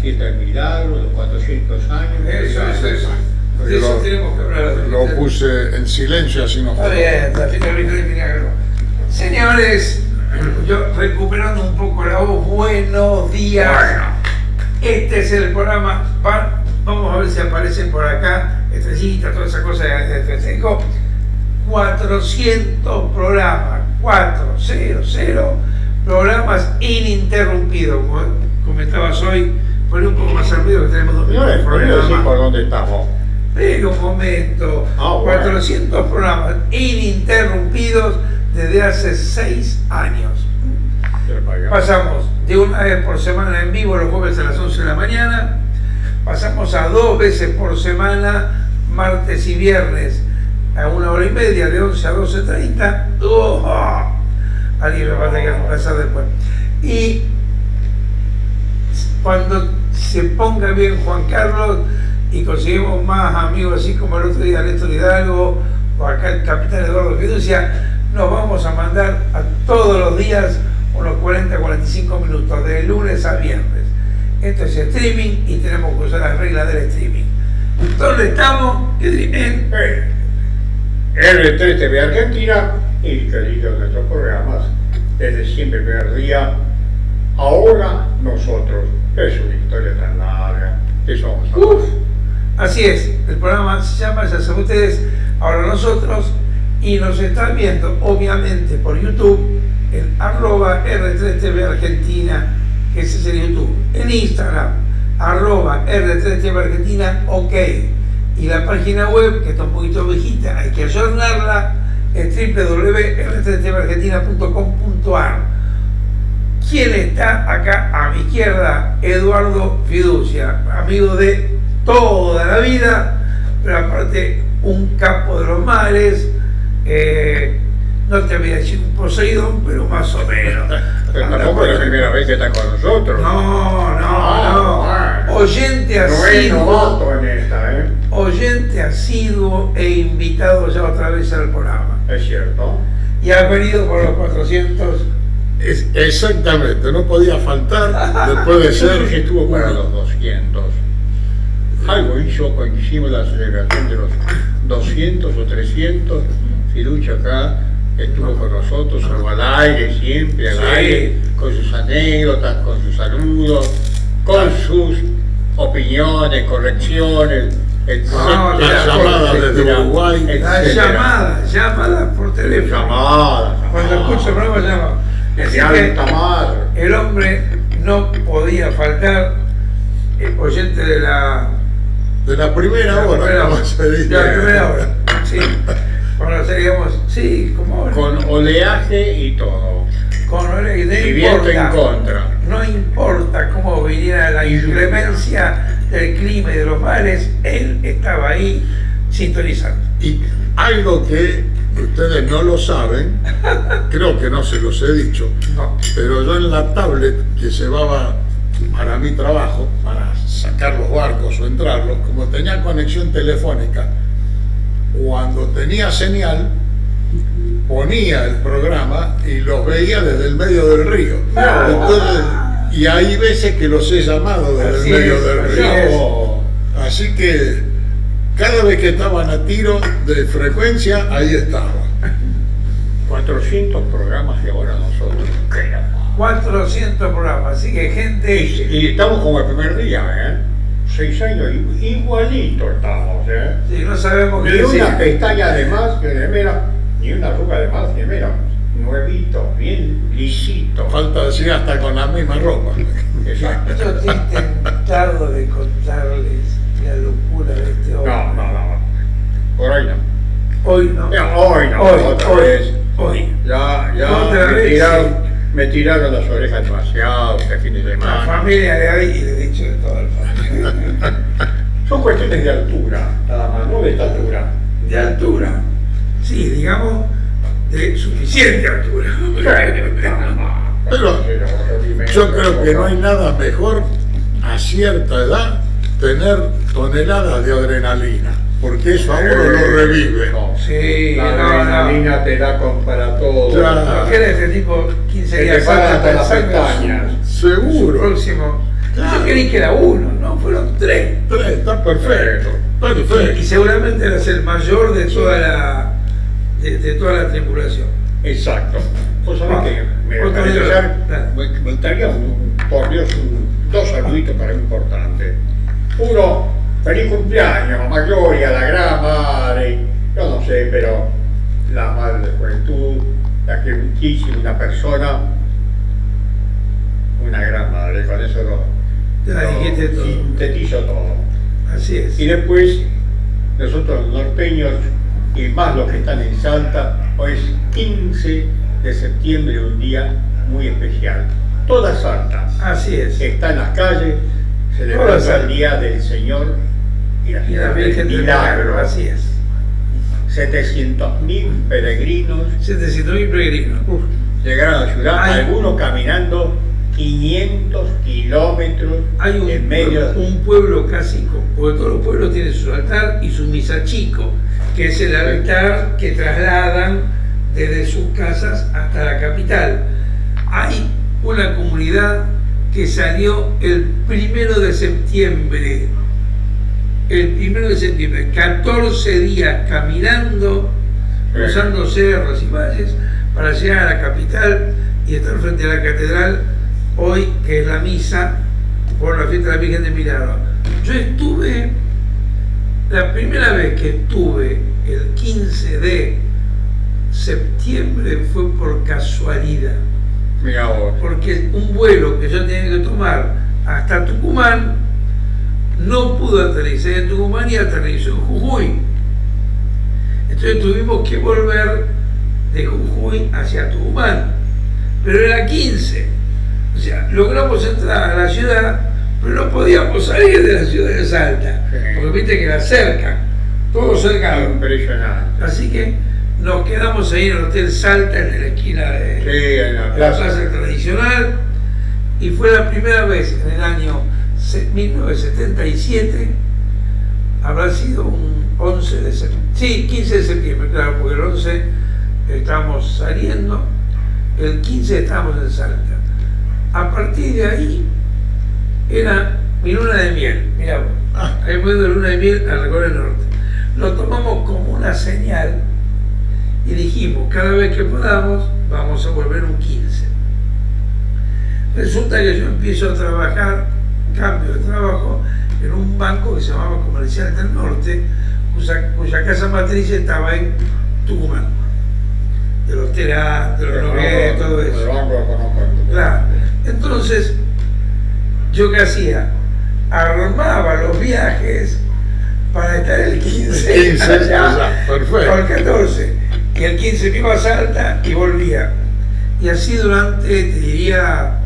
fiesta del milagro, los 400 años. Eso. Porque Eso tenemos que hablar. lo puse en silencio, así no Está fue. bien, la fiesta del milagro. Señores, yo recuperando un poco la voz, buenos días. Bueno. Este es el programa, vamos a ver si aparecen por acá, estrellitas, toda esa cosa de festejo. 400 programas, 400 programas ininterrumpidos. Como comentabas hoy, poné un poco más al ruido que tenemos 2 No minutos les de puedo decir programa. por dónde estamos. Pero un momento, Bueno. 400 programas ininterrumpidos desde hace 6 años. Pasamos de una vez por semana en vivo los jueves a las 11 de la mañana, pasamos a 2 veces por semana, martes y viernes, a 1 hora y media, de 11 a 12:30. Alguien me va a tener que pasar después. Y cuando se ponga bien Juan Carlos y conseguimos más amigos así como el otro día Néstor Hidalgo o acá el capitán Eduardo Fiducia, nos vamos a mandar a todos los días unos 40-45 minutos, de lunes a viernes. Esto es streaming y tenemos que usar las reglas del streaming. ¿Dónde estamos? En R3 TV Argentina y queridos nuestros programas, desde siempre el primer día, ahora nosotros. Es una historia tan larga, eso vamos a hablar. Así es, el programa se llama, ya saben ustedes, ahora nosotros, y nos están viendo obviamente por YouTube en @R3TV Argentina, que ese es el YouTube, en Instagram, @R3TV Argentina, ok, y la página web, que está un poquito viejita, hay que ayornarla, es www.r3tvargentina.com.ar. ¿Quién está acá a mi izquierda? Eduardo Fiducia, amigo de toda la vida, pero aparte un capo de los males. No te voy a decir un Poseidón, pero más o menos. Pero tampoco es la primera vez que está con nosotros. No. Bueno. Oyente No es asiduo, novato en esta, ¿eh? oyente asiduo e invitado ya otra vez al programa. Es cierto. Y has venido por los 400. Exactamente, no podía faltar después de No sé si ser. estuvo para los 200. Algo hizo cuando hicimos la celebración de los 200 o 300. Fiducia acá estuvo con nosotros, al aire siempre, al aire, con sus anécdotas, con sus saludos, con sus opiniones, correcciones, etc. Las llamadas desde Uruguay. Llamadas por teléfono. Llamadas. Cuando escucho el programa llama. Así De alta que madre. el hombre no podía faltar, oyente de la primera hora, como se dice. de la primera hora, sí. Cuando seguíamos, sí, como Con oleaje y todo. con no Y viento en contra. no importa cómo viniera la inclemencia del clima y de los males, él estaba ahí sintonizando. Y algo que ustedes no lo saben, creo que no se los he dicho, No. pero yo en la tablet que llevaba para mi trabajo, para sacar los barcos o entrarlos, como tenía conexión telefónica, cuando tenía señal, ponía el programa y los veía desde el medio del río. Entonces, y hay veces que los he llamado desde Así el medio es, del así río. es. Así que cada vez que estaban a tiro de frecuencia, ahí estaba. 400 programas y ahora nosotros. 400 programas, así que gente. Y estamos como el primer día, ¿eh? 6 años, igualito estamos, ¿eh? Sí, no sabemos qué Ni decir. una pestaña de más que de menos, ni una arruga de más ni de menos. Nuevito, bien lisito. Falta decir hasta con la misma ropa. Exacto. Yo estoy intentando de contarles la locura de este hombre. No. Por ahí no. Hoy no. Hoy no, otra vez. Hoy. Ya Otra vez, me tiraron las orejas demasiado este fin de La semana. familia de ahí, y le he dicho de todo el familia. Son cuestiones de altura, nada más, no de estatura. De altura. Sí, digamos, de suficiente altura. Pero yo creo que no hay nada mejor a cierta edad tener toneladas de adrenalina, porque eso a uno lo revive. Sí, La no. adrenalina te da para todo. Claro. ¿No quieres este tipo 15 Se te días paran hasta las pensando en pestañas. su Seguro. próximo? Yo creí que era uno, no, fueron tres. Tres, está perfecto. Perfecto. Y seguramente eras el mayor de toda de toda la tripulación. Exacto. Vos sabés que me gustaría, por Dios, dos saluditos para mí importantes. Uno, feliz cumpleaños, mamá Gloria, la gran madre, yo no sé, pero la madre de juventud, la que muchísimo, una persona, una gran madre, con eso dijiste todo. Sintetizo todo. Así es. Y después, nosotros los norteños, y más los que están en Salta, hoy es 15 de septiembre, un día muy especial. Toda Salta Así es. está en las calles celebrando el Día del Señor y la Virgen del Milagro. Así es. 700.000 peregrinos 700.000 peregrinos. llegaron a la ciudad, algunos caminando 500 kilómetros en medio de un pueblo casi, porque todos los pueblos tienen su altar y su misa chico, que es el altar que trasladan desde sus casas hasta la capital. Hay una comunidad que salió el 1 de septiembre, 14 días caminando, cruzando cerros y valles para llegar a la capital y estar frente a la catedral hoy, que es la misa por la fiesta de la Virgen del Milagro. Yo estuve, la primera vez que estuve el 15 de septiembre fue por casualidad. Mira vos. Porque un vuelo que yo tenía que tomar hasta Tucumán no pudo aterrizar en Tucumán y aterrizó en Jujuy. Entonces tuvimos que volver de Jujuy hacia Tucumán, pero era 15. O sea, logramos entrar a la ciudad, pero no podíamos salir de la ciudad de Salta, porque viste que la cercan, todo cercano. Impresionante. Así que nos quedamos ahí en el Hotel Salta, en la esquina de en la plaza tradicional, y fue la primera vez en el año 1977, habrá sido un 11 de septiembre, sí, 15 de septiembre, claro, porque el 11 estábamos saliendo, el 15 estábamos en Salta. A partir de ahí era mi luna de miel, mirá vos, ahí fue de luna de miel al recorrer el norte. Lo tomamos como una señal y dijimos, cada vez que podamos, vamos a volver un 15. Resulta que yo empiezo a trabajar, cambio de trabajo, en un banco que se llamaba Comercial del Norte, cuya casa matriz estaba en Tucumán. De los Terán, de los Nogués, todo eso. Claro. Entonces, ¿yo qué hacía? Armaba los viajes para estar el 15 allá, perfecto. o el 14. Y el 15 me iba a Salta y volvía. Y así durante, te diría,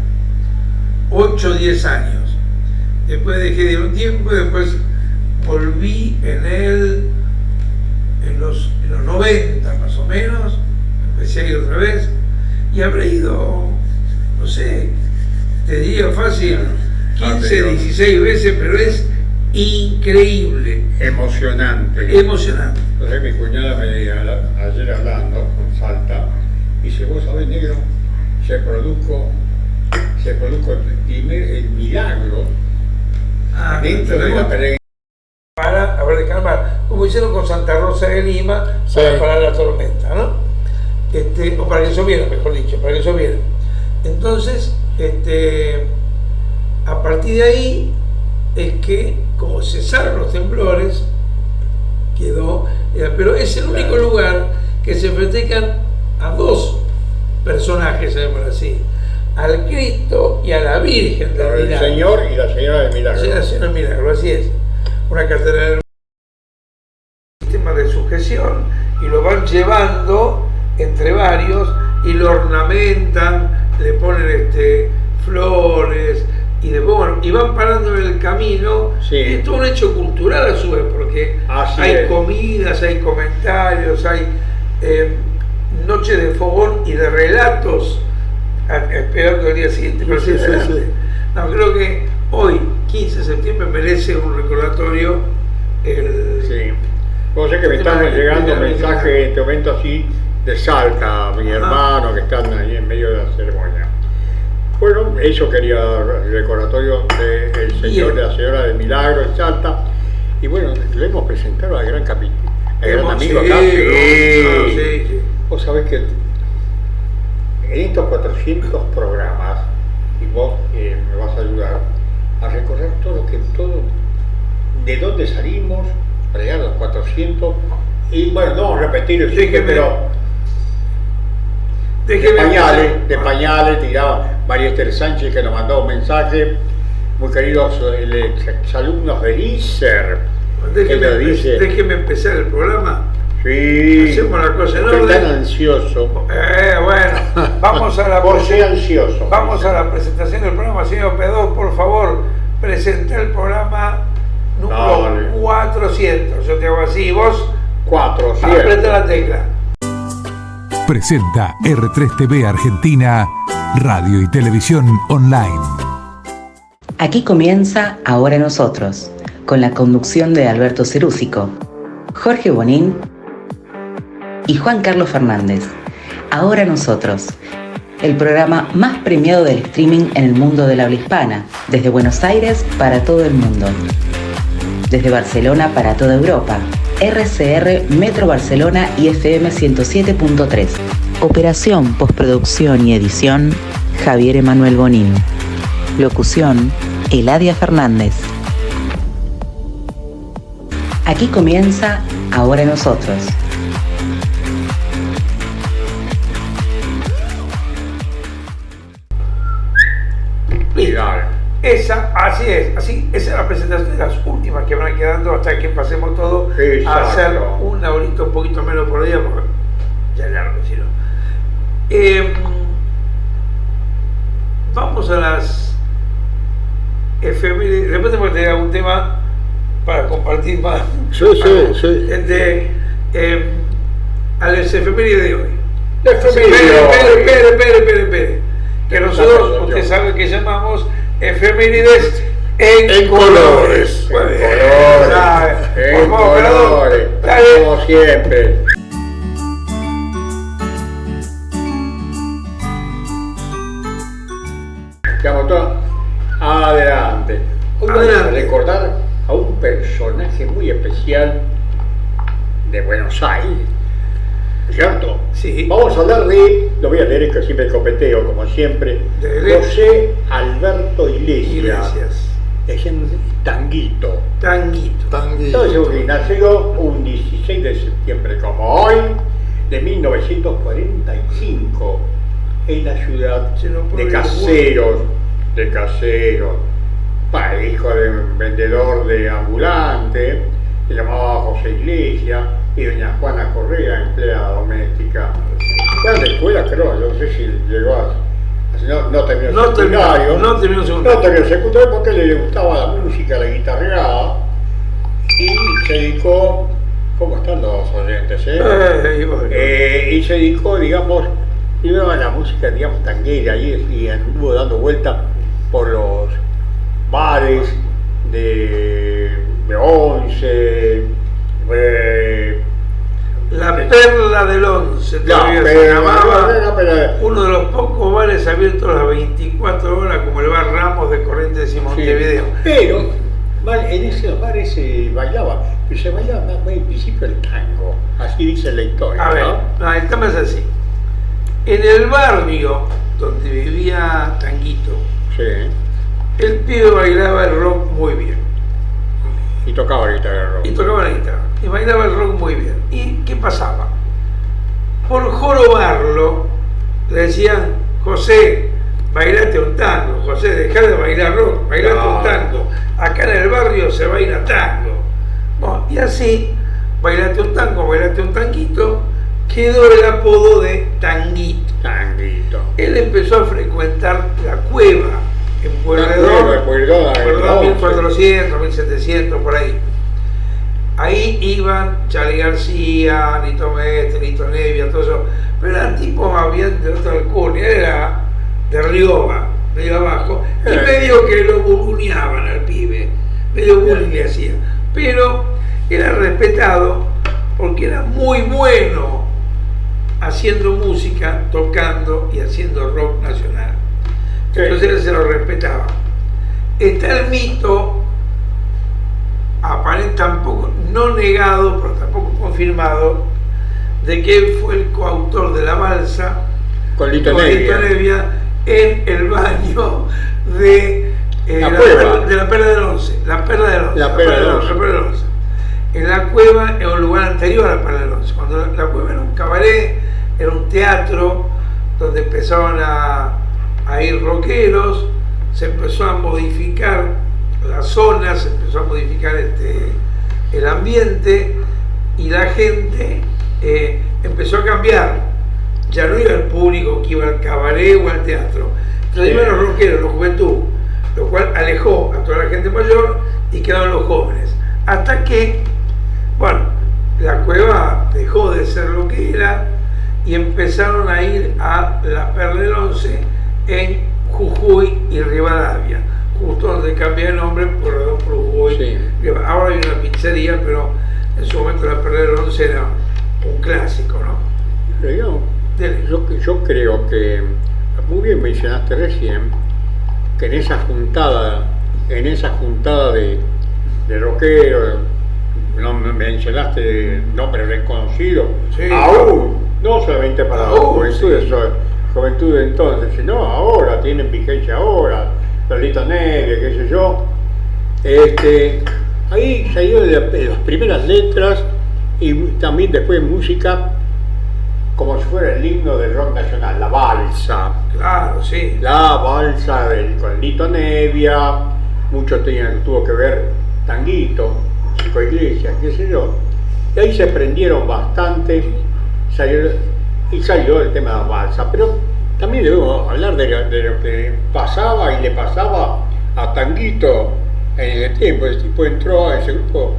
8 o 10 años. Después dejé de un tiempo y después volví en los 90 más o menos, empecé a ir otra vez y habré ido, no sé, te diría fácil, 15, 16 veces, pero es increíble. Emocionante. Emocionante. Entonces mi cuñada me dijo ayer hablando con Salta, y dice, vos sabés, negro, se produjo el milagro dentro de la peregrinación. Para haber de calmar, como hicieron con Santa Rosa de Lima, para parar la tormenta, ¿no? O para que lloviera, mejor dicho, para que lloviera. Entonces, a partir de ahí es que, como cesaron los temblores, quedó, pero es el único lugar que se festejan a dos personajes, sabemos así, al Cristo y a la Virgen del Milagro. El Señor y la Señora del Milagro. La Señora del Milagro, así es. Una catedral, un sistema de sujeción, y lo van llevando entre varios y lo ornamentan, le ponen flores y después, bueno, y van parando en el camino. Sí. Y es todo un hecho cultural a su vez, porque hay comidas, hay comentarios, hay noches de fogón y de relatos esperando el día siguiente. Pero sí. No, creo que hoy, 15 de septiembre, merece un recordatorio. Sí. Vos sé que me están llegando mensajes en este momento así de Salta, mi hermano, que están ahí en medio de la ceremonia. Bueno, eso quería el recordatorio del señor, de la señora de Milagro en Salta. Y bueno, lo hemos presentado al gran capitán, al gran amigo acá. Sí. Vos sabés que en estos 400 programas, y vos me vas a ayudar a recordar todo, de dónde salimos para llegar a los 400. Y bueno, no vamos a repetir el chiste, pero de pañales tiraba María Esther Sánchez, que nos mandó un mensaje. Muy queridos exalumnos del ISER, déjeme empezar el programa. Sí. Hacemos la cosa en orden. orden. Tan ansioso. Bueno, vamos a la ansioso. Vamos a la presentación del programa. Señor Pedro, por favor, presente el programa número 400. Yo te hago así, vos 400. Apreta la tecla. Presenta R3 TV Argentina, radio y televisión online. Aquí comienza Ahora Nosotros, con la conducción de Alberto Cerúsico, Jorge Bonín y Juan Carlos Fernández. Ahora Nosotros, el programa más premiado del streaming en el mundo de la habla hispana, desde Buenos Aires para todo el mundo, desde Barcelona para toda Europa, RCR Metro Barcelona y FM 107.3. Operación, postproducción y edición, Javier Emanuel Bonín. Locución, Eladia Fernández. Aquí comienza Ahora Nosotros. Así es la presentación de las últimas que van quedando hasta que pasemos todo. Exacto. A hacer una horita un poquito menos por día, porque ya es largo, si no. Vamos a las efemérides. Después tenemos que tener algún tema para compartir más. Sí. A las efemérides de hoy. Espere. Que nosotros, usted sabe que llamamos efemérides en colores. En colores. Como siempre. Estamos todos adelante. Hoy vamos a recordar a un personaje muy especial de Buenos Aires, ¿cierto? Sí. Vamos a hablar lo voy a leer que siempre el copeteo, como siempre, José Alberto Iglesias. Es un Tanguito. Entonces, nació un 16 de septiembre, como hoy, de 1945, en la ciudad de Caseros. Hijo de un vendedor de ambulante, se llamaba José Iglesias, y doña Juana Correa, empleada doméstica. Fue a la escuela, creo, no sé si llegó a... No terminó el secundario porque le gustaba la música, la guitarreada, y se dedicó, ¿cómo están los oyentes? Y se dedicó, digamos, primero a la música, digamos, tanguera, y anduvo dando vueltas por los bares de Once, la Perla del Once, todavía se llamaba, uno de los pocos bares abiertos las 24 horas, como el bar Ramos de Corrientes y Montevideo. Pero en esos bares se bailaba, pero se bailaba más en principio el tango, así dice la historia. A ver, no, el tema es así. En el barrio donde vivía Tanguito, el pibe bailaba el rock muy bien. Y tocaba la guitarra. Y bailaba el rock muy bien. ¿Y qué pasaba? Por jorobarlo, le decían: José, bailate un tango. José, dejá de bailar rock, bailate un tango. Acá en el barrio se baila tango. Bueno, y así, bailate un tanguito, quedó el apodo de Tanguito. Él empezó a frecuentar la cueva en Pueyrredón, 1400, 1700, por ahí. Ahí iban Charly García, Nito Mestre, Nito Nevia, todo eso, pero eran tipos habían de otra alcurnia, era de Rioba, medio abajo, y medio que lo bullyingaban al pibe, medio bullying le hacían, pero era respetado porque era muy bueno haciendo música, tocando y haciendo rock nacional. Entonces él se lo respetaba. Está el mito, aparente tampoco, no negado, pero tampoco confirmado, de que él fue el coautor de la balsa Con Lito Nevia en el baño de la cueva. De la Perla del Once. La Perla del Once. La Perla del Once. En la cueva, en un lugar anterior a la Perla del Once. Cuando la cueva era un cabaret, era un teatro donde empezaban a ir rockeros, se empezó a modificar la zona, se empezó a modificar el ambiente y la gente empezó a cambiar. Ya no iba el público que iba al cabaret o al teatro. Entonces iban los rockeros, la juventud, lo cual alejó a toda la gente mayor y quedaron los jóvenes. Hasta que, bueno, la cueva dejó de ser lo que era y empezaron a ir a la Perla del Once en Jujuy y Rivadavia, justo donde cambia el nombre por Jujuy. Sí. Ahora hay una pizzería, pero en su momento la Perla del Once era un clásico, ¿no? Pero yo creo que, muy bien mencionaste recién, que en esa juntada de rockeros, no mencionaste nombres reconocidos, Sí. aún, no solamente para la juventud, sí. Juventud de entonces, sino ahora, tienen vigencia ahora, Lito Nevia, qué sé yo. Ahí salió de las primeras letras y también después música, como si fuera el himno del rock nacional, la balsa. Claro, sí. La balsa con Lito Nevia, mucho tuvo que ver Tanguito, Chico Iglesias, qué sé yo. Y ahí se prendieron bastante, salió el tema de la balsa. Pero también debemos hablar de lo que pasaba y le pasaba a Tanguito en ese tiempo. Ese tipo entró a ese grupo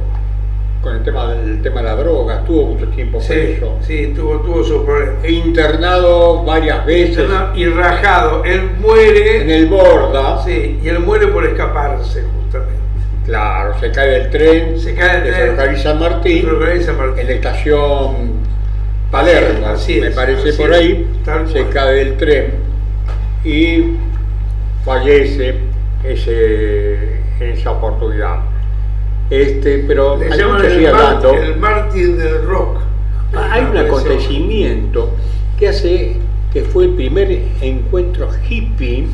con el tema de la droga, estuvo mucho tiempo preso. Sí, tuvo sus problemas. Internado varias veces. Y rajado, él muere. En el Borda. Sí, y él muere por escaparse, justamente. Claro, se cae del tren. Se cae del de tren. Ferrocarril San Martín. En la estación Palermo, Así es, me parece así por es, ahí. tal Se cual. cae del tren y fallece en esa oportunidad. Pero Le hay llaman mucho sigue hablando. el mártir del rock. Hay un acontecimiento que hace que fue el primer encuentro hippie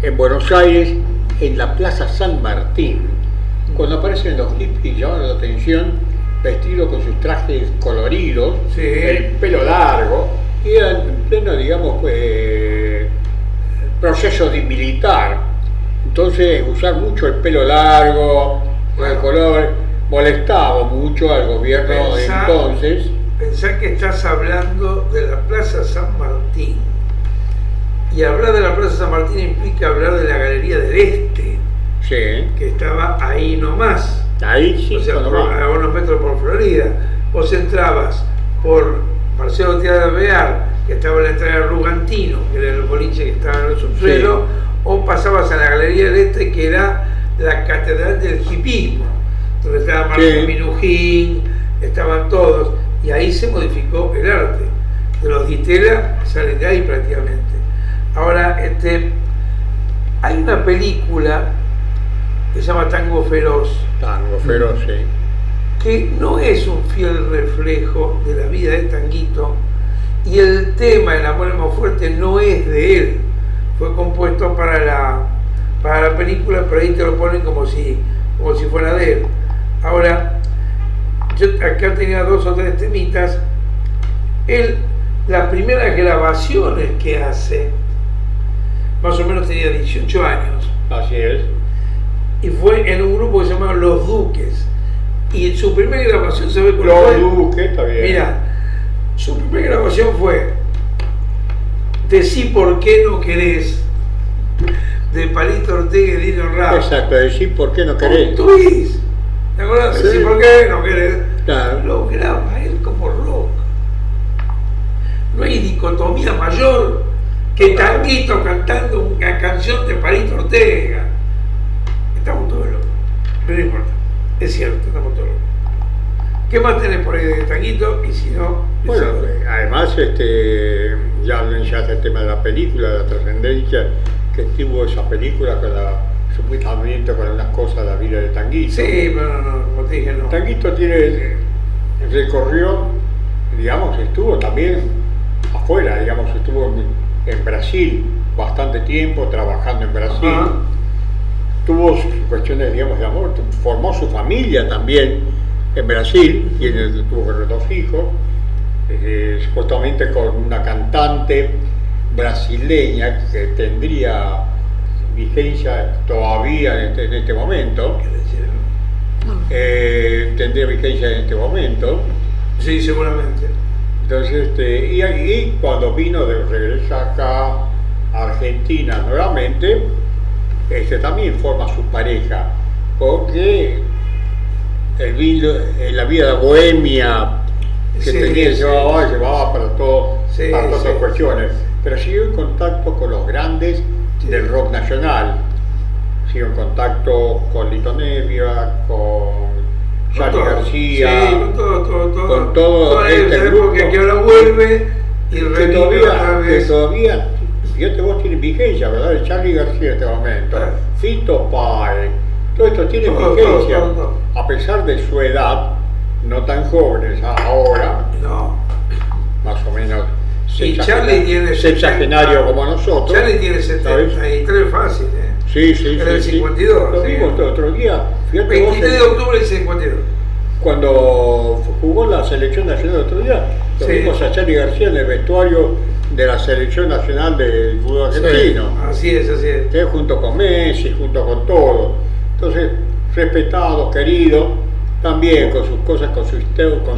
en Buenos Aires, en la Plaza San Martín, cuando aparecen los hippies llamando la atención, vestidos con sus trajes coloridos, Sí. el pelo largo, y eran en pleno, digamos, proceso militar. Entonces, usar mucho el pelo largo, el color, molestaba mucho al gobierno de entonces. Pensá que estás hablando de la Plaza San Martín. Y hablar de la Plaza San Martín implica hablar de la Galería del Este, Sí, que estaba ahí nomás. ahí sí, O sea, cuando va. a unos metros por Florida. Vos entrabas por Marcelo Díaz de Alvear, que estaba en la entrada de Rugantino, que era el boliche que estaba en el subsuelo, o pasabas a la Galería del Este, que era la catedral del hipismo, donde estaba Marco Minujín, estaban todos, y ahí se modificó el arte. De los Di Tella salen de ahí prácticamente. Ahora, hay una película que se llama Tango Feroz, Tango Feroz, sí. que no es un fiel reflejo de la vida de Tanguito, y el tema El amor es más fuerte no es de él, fue compuesto para la película, pero ahí te lo ponen como si fuera de él. Ahora, yo acá tenía 2 o 3 temitas. Él, las primeras grabaciones que hace, más o menos tenía 18 años, Así es. y fue en un grupo que se llamaba Los Duques, y su primera grabación se ve con Los Duques, está bien. Mira, su primera grabación fue Decí por qué no querés, de Palito Ortega y Dino Rao. Exacto, decir por qué no querés. Twist. ¿Te acuerdas? Sí. Decí por qué no querés. Claro. Lo graba él como rock. No hay dicotomía mayor que Tanguito cantando una canción de Palito Ortega. Estamos todos locos. Pero no importa. Es cierto, estamos todos locos. ¿Qué más tenés por ahí de Tanguito? Y si no, Bueno, además, ya mencionaste el tema de la película, de la trascendencia que tuvo esa película supuestamente con unas cosas de la vida de Tanguito. Sí, pero no, como te dije, no. Tanguito recorrió, digamos, estuvo también afuera, digamos, estuvo en Brasil bastante tiempo, trabajando en Brasil. Ajá. Tuvo cuestiones, digamos, de amor, formó su familia también en Brasil, y tuvo 2 hijos, supuestamente con una cantante brasileña que tendría vigencia todavía en este momento. Tendría vigencia en este momento. Sí, seguramente. Entonces, y cuando vino de regreso acá a Argentina nuevamente, también forma su pareja, porque la vida bohemia que tenía llevaba para todas las cuestiones, pero siguió en contacto con los grandes del rock nacional, siguió en contacto con Lito Nevia, con Charly García, con todo este grupo que ahora vuelve y que todavía vos tienen vigencia, ¿verdad? El Charly García en este momento, Fito Páez, todo esto tiene vigencia, a pesar de su edad, no tan jóvenes ahora, más o menos sexagenario como nosotros. Charly tiene 73 fácil, Sí. Era el 52. Lo vimos otro día. 23 de octubre del 52. Cuando jugó la selección nacional el otro día, lo vimos a Charly García en el vestuario de la selección nacional del fútbol argentino. Así es. Junto con Messi, junto con todo. Entonces, respetado, querido, también con sus cosas, con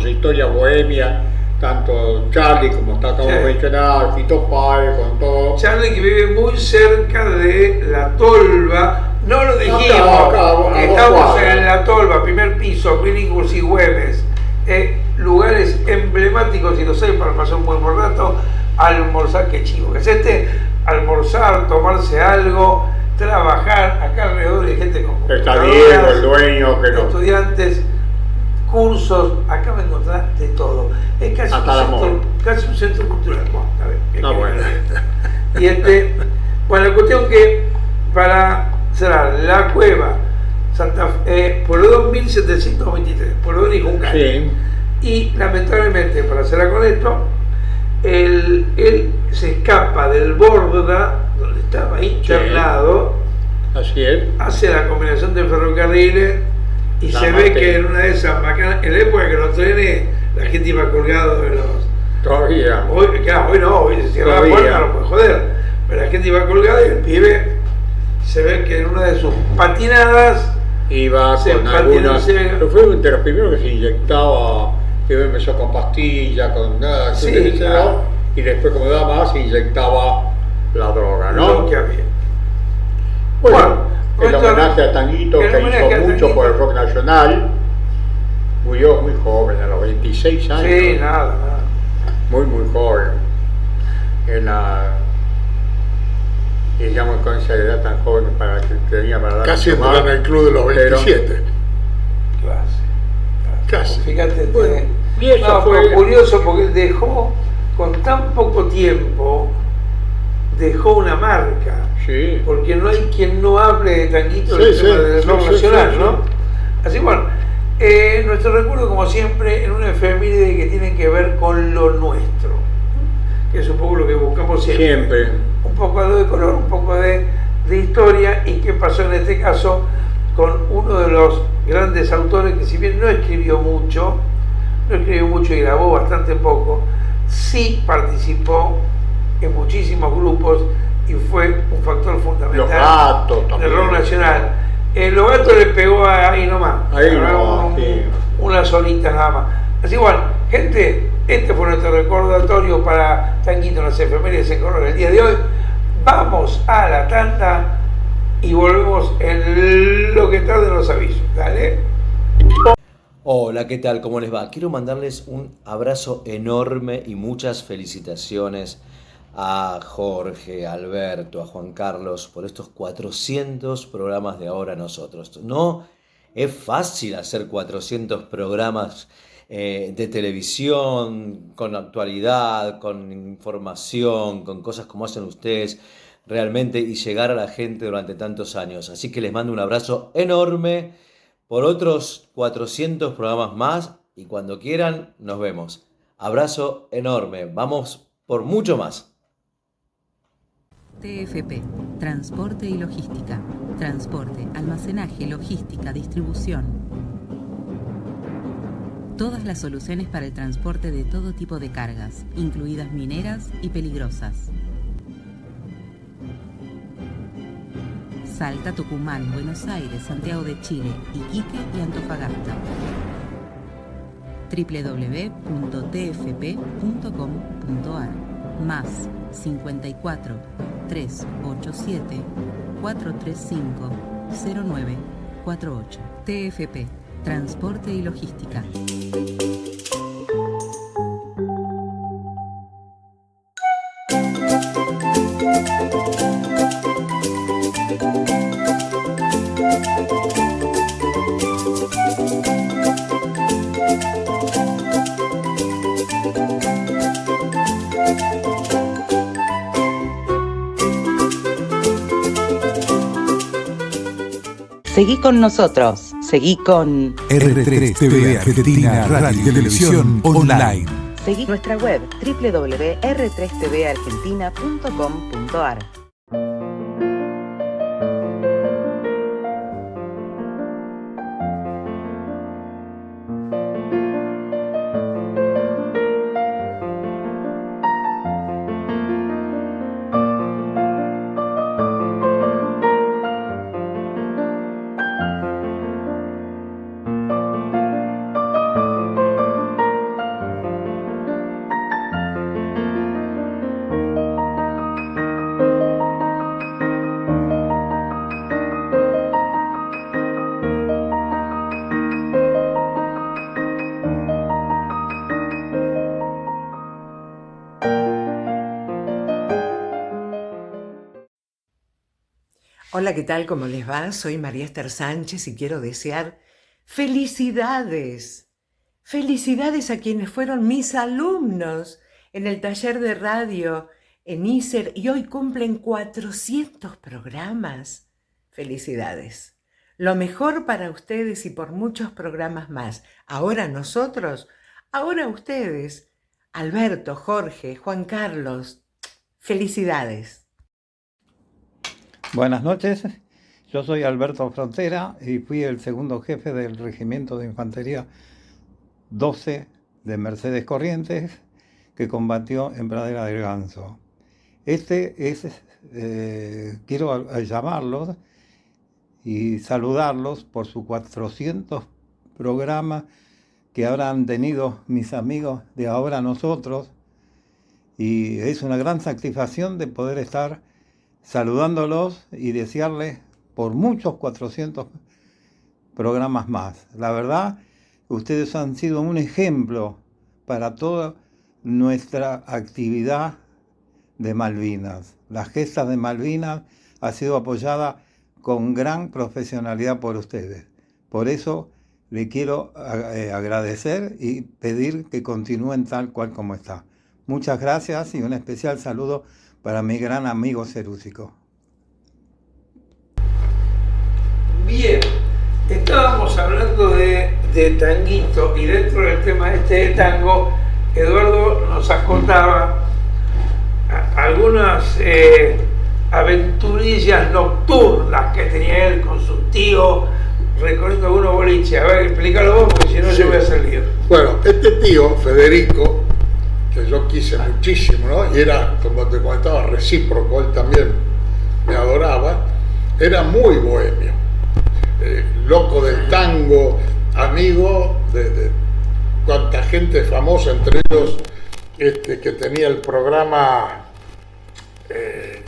su historia bohemia, tanto Charly como está como mencionado, Fito Páez, con todo. Charly, que vive muy cerca de La Tolva, no lo dijimos, estamos en La Tolva, primer piso, Billinghurst y Güemes, lugares emblemáticos, y lo sé, para pasar un buen rato, almorzar, qué chivo que es almorzar, tomarse algo, trabajar, acá alrededor hay gente con está bien, el dueño, que no. Estudiantes, cursos, acá me encontrás de todo. Es casi un centro cultural. Bueno. Y bueno, la cuestión que para cerrar, La Cueva, Pueyrredón 1723, Pueyrredón y Juncal. Sí. Y lamentablemente, para cerrar con esto, él se escapa del Borda, donde estaba internado. Así es. Hace la combinación de ferrocarriles. Y se ve que en una de esas macanas, en la época que los trenes, la gente iba colgado de los... Todavía. Hoy no, hoy se cierra la puerta, no puede joder. Pero la gente iba colgada y el pibe se ve que en una de sus patinadas iba con algunos... Pero fue de los primeros que se inyectaba, que empezó con pastillas, con nada, y después como daba más se inyectaba la droga, ¿no? Lo que había. Bueno, el homenaje a Tanguito, que hizo mucho por el rock nacional, murió muy joven, a los 26 años. Sí, nada. Muy joven. Digamos, con esa edad tan joven para que tenía para dar. Casi entró en el club de los 27. Casi. Fíjate, y eso fue curioso porque dejó, con tan poco tiempo, dejó una marca. Sí. Porque no hay quien no hable de Tanguito del tema del rock nacional, ¿no? Así bueno, nuestro recuerdo, como siempre, en una efeméride que tiene que ver con lo nuestro, que es un poco lo que buscamos siempre. Un poco de color, un poco de historia, y qué pasó en este caso con uno de los grandes autores que, si bien no escribió mucho y grabó bastante poco, sí participó en muchísimos grupos y fue un factor fundamental del rock nacional. Los Gatos le pegó ahí nomás, unas horitas nada más. Así bueno, gente, este fue nuestro recordatorio para Tanguito en las efemérides en color el día de hoy. Vamos a la tanda y volvemos en lo que tarde los avisos. Dale. Hola, ¿qué tal? ¿Cómo les va? Quiero mandarles un abrazo enorme y muchas felicitaciones a Jorge, a Alberto, a Juan Carlos por estos 400 programas de Ahora Nosotros. No es fácil hacer 400 programas de televisión, con actualidad, con información, con cosas como hacen ustedes, realmente y llegar a la gente durante tantos años. Así que les mando un abrazo enorme por otros 400 programas más y cuando quieran nos vemos. Abrazo enorme. Vamos por mucho más. TFP, Transporte y Logística. Transporte, almacenaje, logística, distribución. Todas las soluciones para el transporte de todo tipo de cargas, incluidas mineras y peligrosas. Salta, Tucumán, Buenos Aires, Santiago de Chile, Iquique y Antofagasta. www.tfp.com.ar más 54 387 435 0948. TFP, Transporte y Logística. Seguí con nosotros, seguí con R3 TV Argentina Radio y Televisión Online. Seguí nuestra web www.r3tvargentina.com.ar. Hola, ¿qué tal? ¿Cómo les va? Soy María Esther Sánchez y quiero desear felicidades. Felicidades a quienes fueron mis alumnos en el taller de radio en ISER y hoy cumplen 400 programas. Felicidades. Lo mejor para ustedes y por muchos programas más. Ahora nosotros, ahora ustedes. Alberto, Jorge, Juan Carlos. Felicidades. Buenas noches, yo soy Alberto Frontera y fui el segundo jefe del Regimiento de Infantería 12 de Mercedes Corrientes que combatió en Pradera del Ganso. Quiero llamarlos y saludarlos por sus 400 programas que ahora han tenido mis amigos de Ahora Nosotros y es una gran satisfacción de poder estar saludándolos y desearles por muchos 400 programas más. La verdad, ustedes han sido un ejemplo para toda nuestra actividad de Malvinas. La gesta de Malvinas ha sido apoyada con gran profesionalidad por ustedes. Por eso le quiero agradecer y pedir que continúen tal cual como está. Muchas gracias y un especial saludo para mi gran amigo Cerúsico. Bien, estábamos hablando de tanguito y dentro del tema de tango, Eduardo nos contaba algunas aventurillas nocturnas que tenía él con su tío recorriendo algunos boliches. A ver, explícalo vos porque si no yo voy a salir. Bueno, este tío, Federico, que yo quise muchísimo, ¿no? Y era, como te comentaba, recíproco, él también me adoraba, era muy bohemio, loco del tango, amigo de cuánta gente famosa, entre ellos que tenía el programa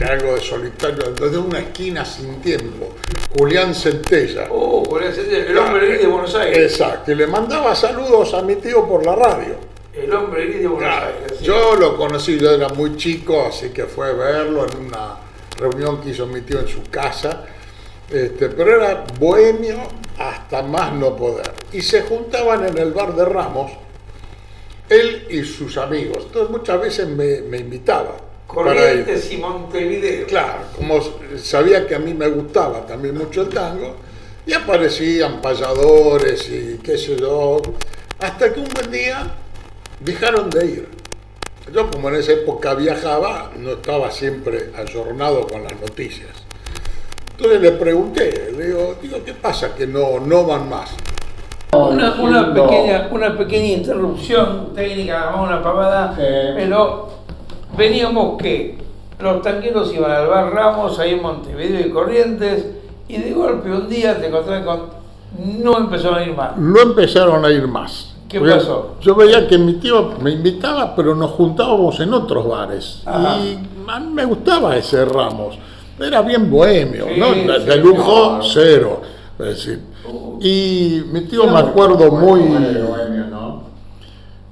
algo de solitario, desde una esquina sin tiempo, Julián Centella. Julián Centella, el hombre gris de Buenos Aires. Exacto, y le mandaba saludos a mi tío por la radio. El hombre gris de Buenos Aires. Sí. Yo lo conocí, yo era muy chico, así que fue a verlo en una reunión que hizo mi tío en su casa, pero era bohemio hasta más no poder. Y se juntaban en el bar de Ramos, él y sus amigos. Entonces muchas veces me invitaba. Corrientes y Montevideo. Claro, como sabía que a mí me gustaba también mucho el tango, y aparecían payadores y qué sé yo, hasta que un buen día dejaron de ir. Yo, como en esa época viajaba, no estaba siempre ayornado con las noticias. Entonces le pregunté, le digo, ¿qué pasa que no van más? Una pequeña interrupción técnica, una pavada, pero veníamos que los tangueros iban al bar Ramos, ahí en Montevideo y Corrientes, y de golpe un día te encontré con... no empezaron a ir más. No empezaron a ir más. ¿Qué pasó? Yo veía que mi tío me invitaba, pero nos juntábamos en otros bares. Ajá. Y a mí me gustaba ese Ramos. Era bien bohemio, Sí, ¿no? De lujo, claro. cero. Es decir, y mi tío me acuerdo muy...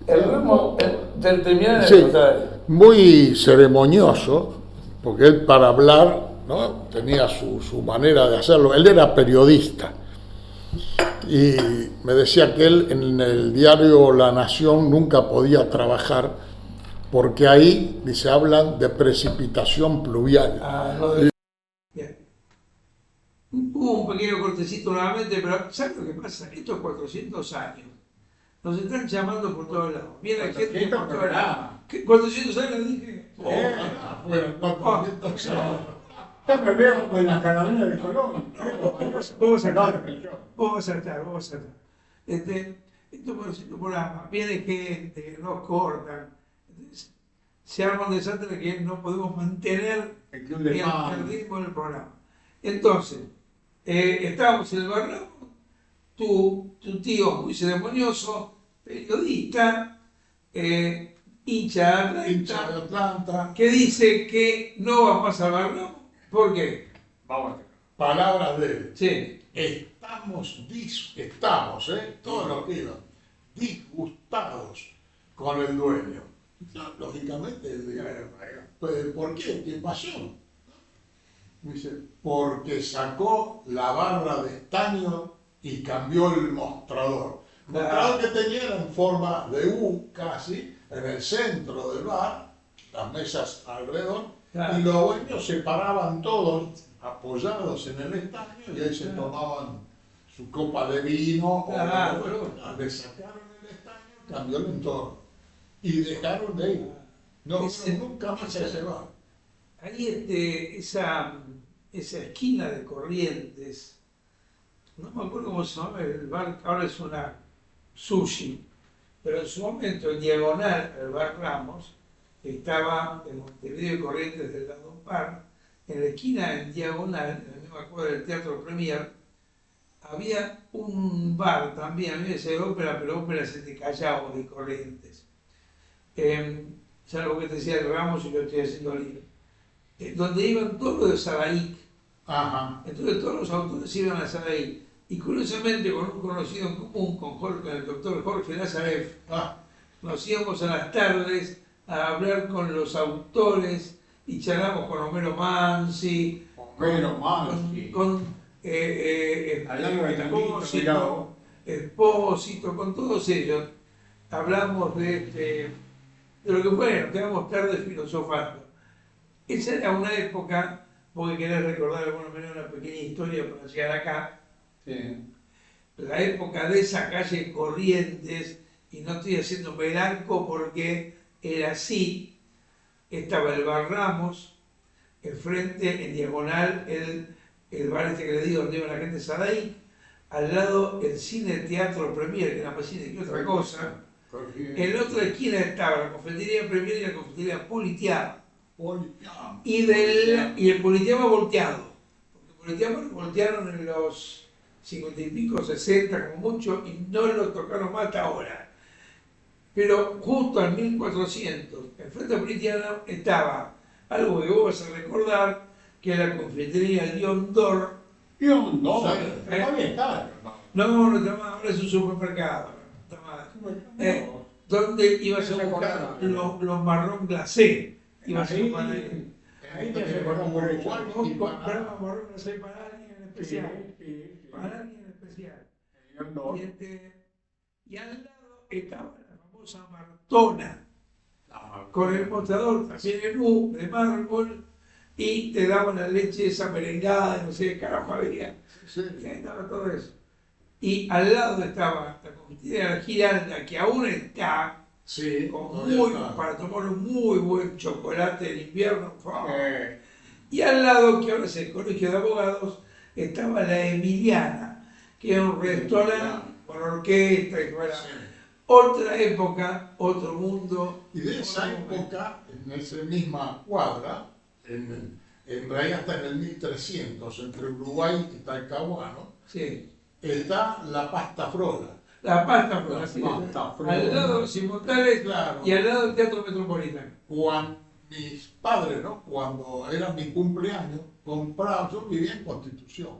El Ramos, terminaron Sí, de contar. muy ceremonioso, porque él para hablar, ¿no? Tenía su manera de hacerlo. Él era periodista. Y me decía que él en el diario La Nación nunca podía trabajar porque ahí, dice, hablan de precipitación pluvial. Bien. Hubo un pequeño cortecito nuevamente, pero ¿sabes lo que pasa? Estos 400 años nos están llamando por todos lados. Viene gente por todos lados. ¿Qué? 400 años dije. Bueno, 400 años. Yo me veo con la carabina de Colón. Vos vas a saltar. Esto por cierto programa, viene gente, nos cortan. Entonces, se arma un desastre que no podemos mantener El club de el ritmo del programa. Entonces, estábamos en el barrio, tu tío muy ceremonioso, periodista, hincha Hincha de Atlanta. que dice que no va más al barrio. ¿Por qué? Vamos, palabras de él. Sí. Estamos, todos los que iban, disgustados con el dueño. Lógicamente, ¿por qué? ¿Qué pasó? Dice, porque sacó la barra de estaño y cambió el mostrador. El mostrador que tenía era en forma de U casi, en el centro del bar, las mesas alrededor, y los dueños se paraban todos apoyados en el estaño y ahí se tomaban su copa de vino, le sacaron el estaño, cambió el entorno y dejaron de ir. Nunca más se va. Ahí esa esquina de Corrientes, no me acuerdo cómo se llama el bar, ahora es una sushi, pero en su momento en diagonal al bar Ramos, estaba en Montevideo y Corrientes del lado par, en la esquina en diagonal, en la misma cuadra del Teatro Premier, había un bar también, a mí me decía ópera, pero ópera es el de Callao, de Corrientes. Ya lo que te decía de Ramos y lo estoy haciendo libre. Donde iban todos los de Sadaik. Ajá. Entonces todos los autores iban a Sadaik. Y curiosamente con un conocido en común, con el doctor Jorge Lazareff, nos íbamos a las tardes a hablar con los autores y charlamos con Homero Mansi, con Espósito, con todos ellos. Hablamos de lo que fue, nos quedamos tarde filosofando. Esa era una época, vos que querés recordar de alguna manera una pequeña historia para llegar acá, la época de esa calle Corrientes, y no estoy haciendo melanco porque era así, estaba el bar Ramos, enfrente, en diagonal, el bar que le digo, donde iba la gente Sadaik, al lado el cine teatro Premier, que era más cine que otra cosa. En la otra esquina estaba la confitería Premier y la confitería Politeama. Y el Politeama volteado. Porque el Politeama lo voltearon en los 50 y pico, 60 como mucho, y no lo tocaron más hasta ahora. Pero justo al 1400, enfrente a Politeama estaba algo que vos vas a recordar, que era la confitería Lion d'Or. Lion d'Or, todavía está. No, ahora es un supermercado. Donde ibas a buscar los marrón glacé. Ibas a buscar ahí te recordamos por el compraba marrón glacé para alguien en especial. Para alguien en especial. Y al lado estaba la famosa Martona. con el mostrador también en U, de mármol, y te daban la leche esa merengada, no sé qué carajo había. Y ahí estaba todo eso. Y al lado estaba la confitería Giralda, que aún está, para tomar un muy buen chocolate en invierno. Y al lado, que ahora es el Colegio de Abogados, estaba la Emiliana, que era un restaurante con orquesta y fuera. Otra época, otro mundo. Y de esa época, en esa misma cuadra, en realidad está en el 1300, entre Uruguay y Talcahuano, está la Pasta Frola. La Pasta Frola, sí. Al lado de los Inmortales, claro, y al lado del Teatro Metropolitano. Mis padres, ¿no? Cuando era mi cumpleaños, compraban, yo vivía en Constitución,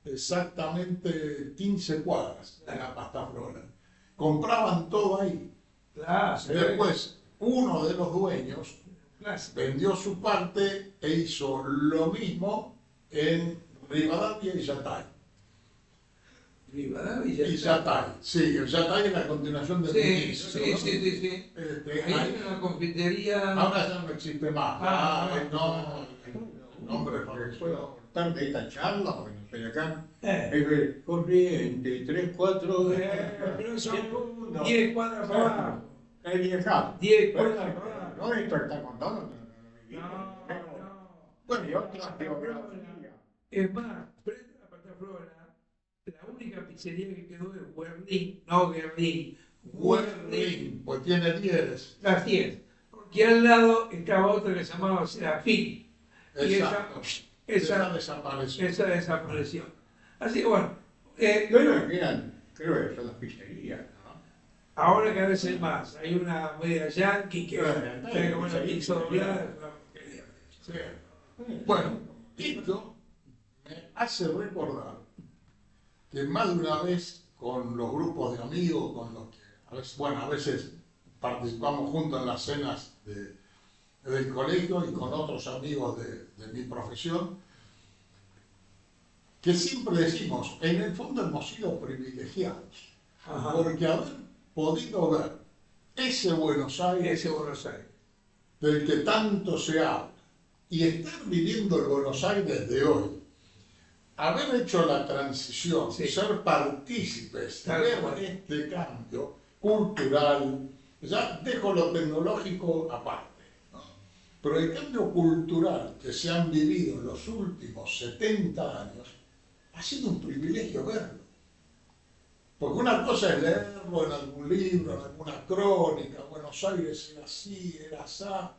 exactamente 15 cuadras de la Pasta Frola. Compraban todo ahí. Claro, después, uno de los dueños vendió su parte e hizo lo mismo en Rivadavia y Yatay. Rivadavia y Yatay. Sí, el Yatay es la continuación del inicio. Sí. Ahí en la confitería. Ahora ya no existe más. El nombre falleció. Tarde esta charla, porque no estoy acá. Es corriente, 3, 4. Pero son 10 cuadras para abajo. Es viejado. 10 cuadras para abajo. No, esto está contando. Bueno, y otra biografía. Es más, frente a la Pasta Frola, la única pizzería que quedó es Guerrín, no Guerrín. Guerrín, pues tiene 10. Las 10. Porque al lado estaba otra que se llamaba Serafín. Exacto. Esa desapareció. Así que bueno. Creo que son las pizzerías, ¿no? Ahora cada vez hay más. Hay una media yankee que tiene como una pizza doblada. Bueno, esto me hace recordar que más de una vez con los grupos de amigos, con los que a veces participamos juntos en las cenas del colegio y con otros amigos de mi profesión, que siempre decimos, en el fondo hemos sido privilegiados, porque haber podido ver ese Buenos Aires del que tanto se habla, y estar viviendo el Buenos Aires de hoy, haber hecho la transición, ser partícipes de este cambio cultural, ya dejo lo tecnológico aparte, ¿no? Pero el cambio cultural que se han vivido en los últimos 70 años, ha sido un privilegio verlo. Porque una cosa es leerlo en algún libro, en alguna crónica, Buenos Aires era así, era asá.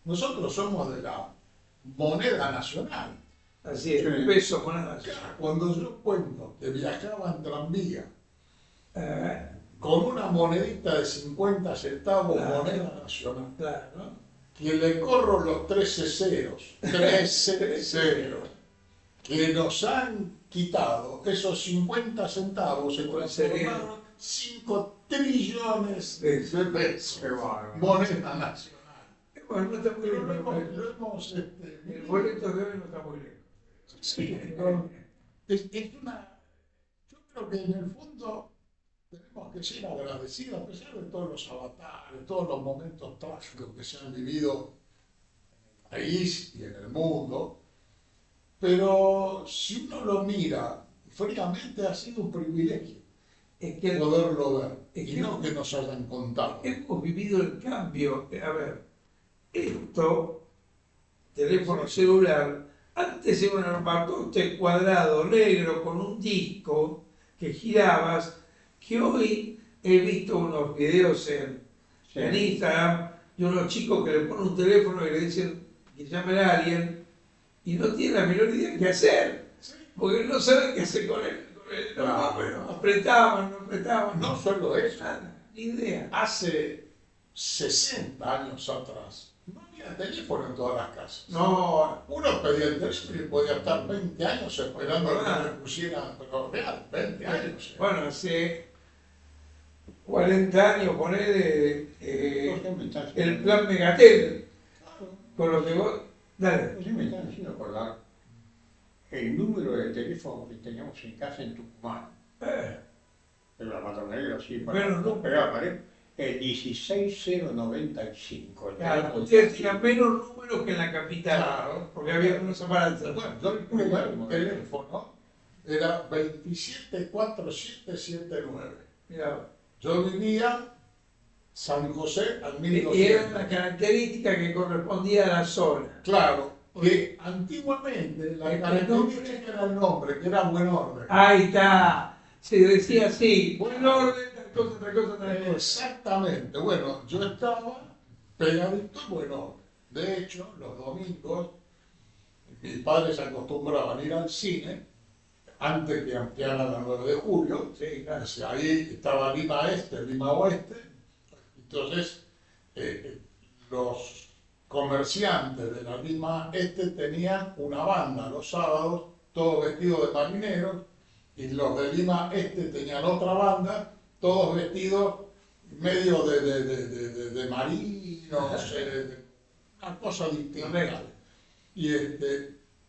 Nosotros somos de la moneda nacional. Así es, el peso moneda nacional. Cuando yo cuento que viajaba en tranvía con una monedita de 50 centavos, moneda nacional, que le corro los 13 ceros, que nos han quitado esos 50 centavos, se transformaron 5 trillones de pesos, moneda nacional. Bueno, no está muy lejos. El boleto de hoy no está muy lejos. Sí, yo creo que en el fondo tenemos que ser agradecidos, a pesar de todos los avatares, todos los momentos trágicos que se han vivido en el país y en el mundo, pero si uno lo mira fríamente, ha sido un privilegio poderlo ver, y no que nos hayan contado. Hemos vivido el cambio. A ver, esto, teléfono celular, antes era un armatoste cuadrado negro con un disco que girabas, que hoy he visto unos videos en Instagram de unos chicos que le ponen un teléfono y le dicen que llamen a alguien y no tienen la menor idea de qué hacer, porque no saben qué hacer con él. Apretaban. No solo eso, ni idea. Hace 60 años atrás no había teléfono en todas las casas. No, uno pedía el teléfono y podía estar 20 años esperando que le pusieran, pero real, 20 años. Bueno, hace 40 años poner el plan Megatel, con lo que vos... Dale. Ustedes me están haciendo acordar el número de teléfono que teníamos en casa en Tucumán. Era la patrón negro, así, para no pegar la pared. el 16095. Claro, ustedes tenían menos números que en la capital, Claro. porque había unos aparatos. Bueno, yo el primer teléfono era 2747779. Mirá. Yo vivía San José al Y 1200. era una característica que correspondía a la zona. Claro, que antiguamente la característica era el nombre, que era Buen Orden. Ahí está. Se decía así, buen orden, tal cosa, tal cosa, tal cosa. Exactamente. Bueno, yo estaba pegadito en Buen Orden. De hecho, los domingos, mis padres se acostumbraban a ir al cine antes que ampliaran la 9 de julio. Sí, claro. O sea, ahí estaba Lima Este, Lima Oeste. Entonces, los comerciantes de la Lima Este tenían una banda los sábados, todos vestidos de marineros, y los de Lima Este tenían otra banda, todos vestidos medio de marinos, una cosa distinta.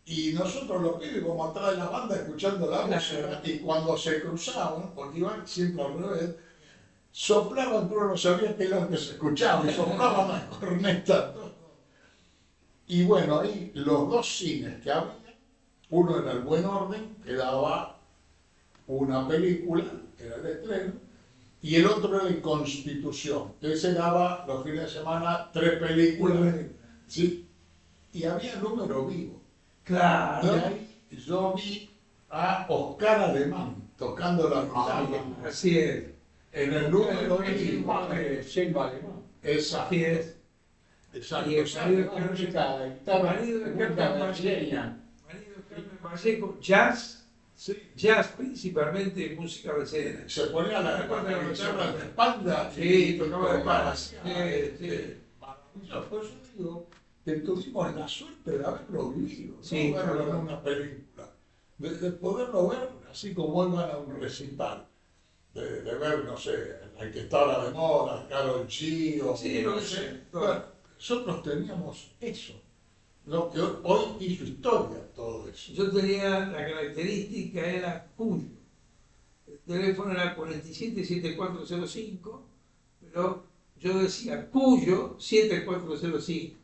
Y nosotros los pibes como atrás de la banda escuchando la música, y cuando se cruzaban, porque iban siempre al revés, soplaban, pero no sabía qué era lo que se escuchaba, y soplaban las cornetas. Y bueno, ahí los dos cines que había, uno era el Buen Orden, que daba una película, que era el estreno, y el otro era el Constitución, que ese daba los fines de semana 3 películas, ¿sí? Y había número vivo. Claro. Y ahí yo vi a Oscar Alemán tocando la guitarra. Así es. En el número vivo. Selva alemán. Exacto. Así es. Exacto. Y el marido de Carmen Vallejo, jazz, jazz principalmente, música brasileña. Se ponía la guitarra de espalda. Sí, tocaba de espalda. Maravilloso. Por eso digo que tuvimos la suerte de haberlo vivido, Sí, no verlo claro. en una película, de poderlo ver así como iban a un recital. De ver, no sé, el que estaba de moda, Karol G, o Sí, no lo sé. sé. Bueno, nosotros teníamos eso, lo que hoy hizo historia todo eso. Yo tenía la característica, era Cuyo. El teléfono era 477405, pero yo decía Cuyo 7405.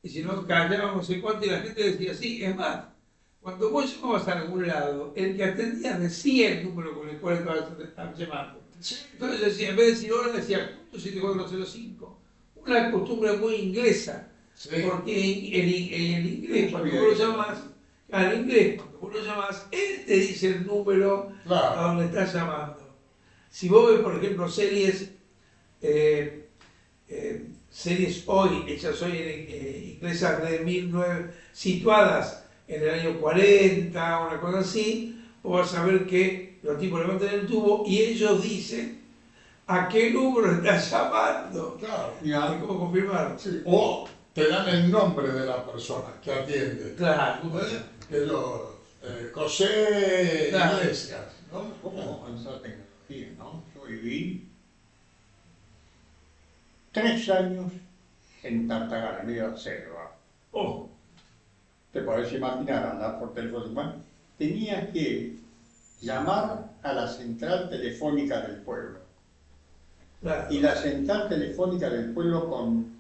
Y si no callábamos no sé cuánto y la gente decía sí. Es más, cuando vos llamabas a algún lado, el que atendía decía el número con el cual estabas llamando. Entonces decía, en vez de decir hola, decía Cuyo 7405. Una costumbre muy inglesa. Sí. Porque en inglés, cuando vos lo llamas, él te dice el número Claro. a donde estás llamando. Si vos ves, por ejemplo, series hoy, hechas hoy inglesas de 1900, situadas en el año 40, una cosa así, vos vas a ver que los tipos levantan el tubo y ellos dicen a qué número estás llamando. Claro. ¿Y cómo confirmar? Sí. O te dan el nombre de la persona que atiende. Claro. Que yo, José Claro. Iglesias, ¿no? ¿Cómo avanzó la tecnología, no? Yo viví 3 años en Tartagal, en medio de la selva. Oh, Te podés imaginar andar por teléfono humano. Tenía que llamar a la central telefónica del pueblo. claro. Y la central telefónica del pueblo con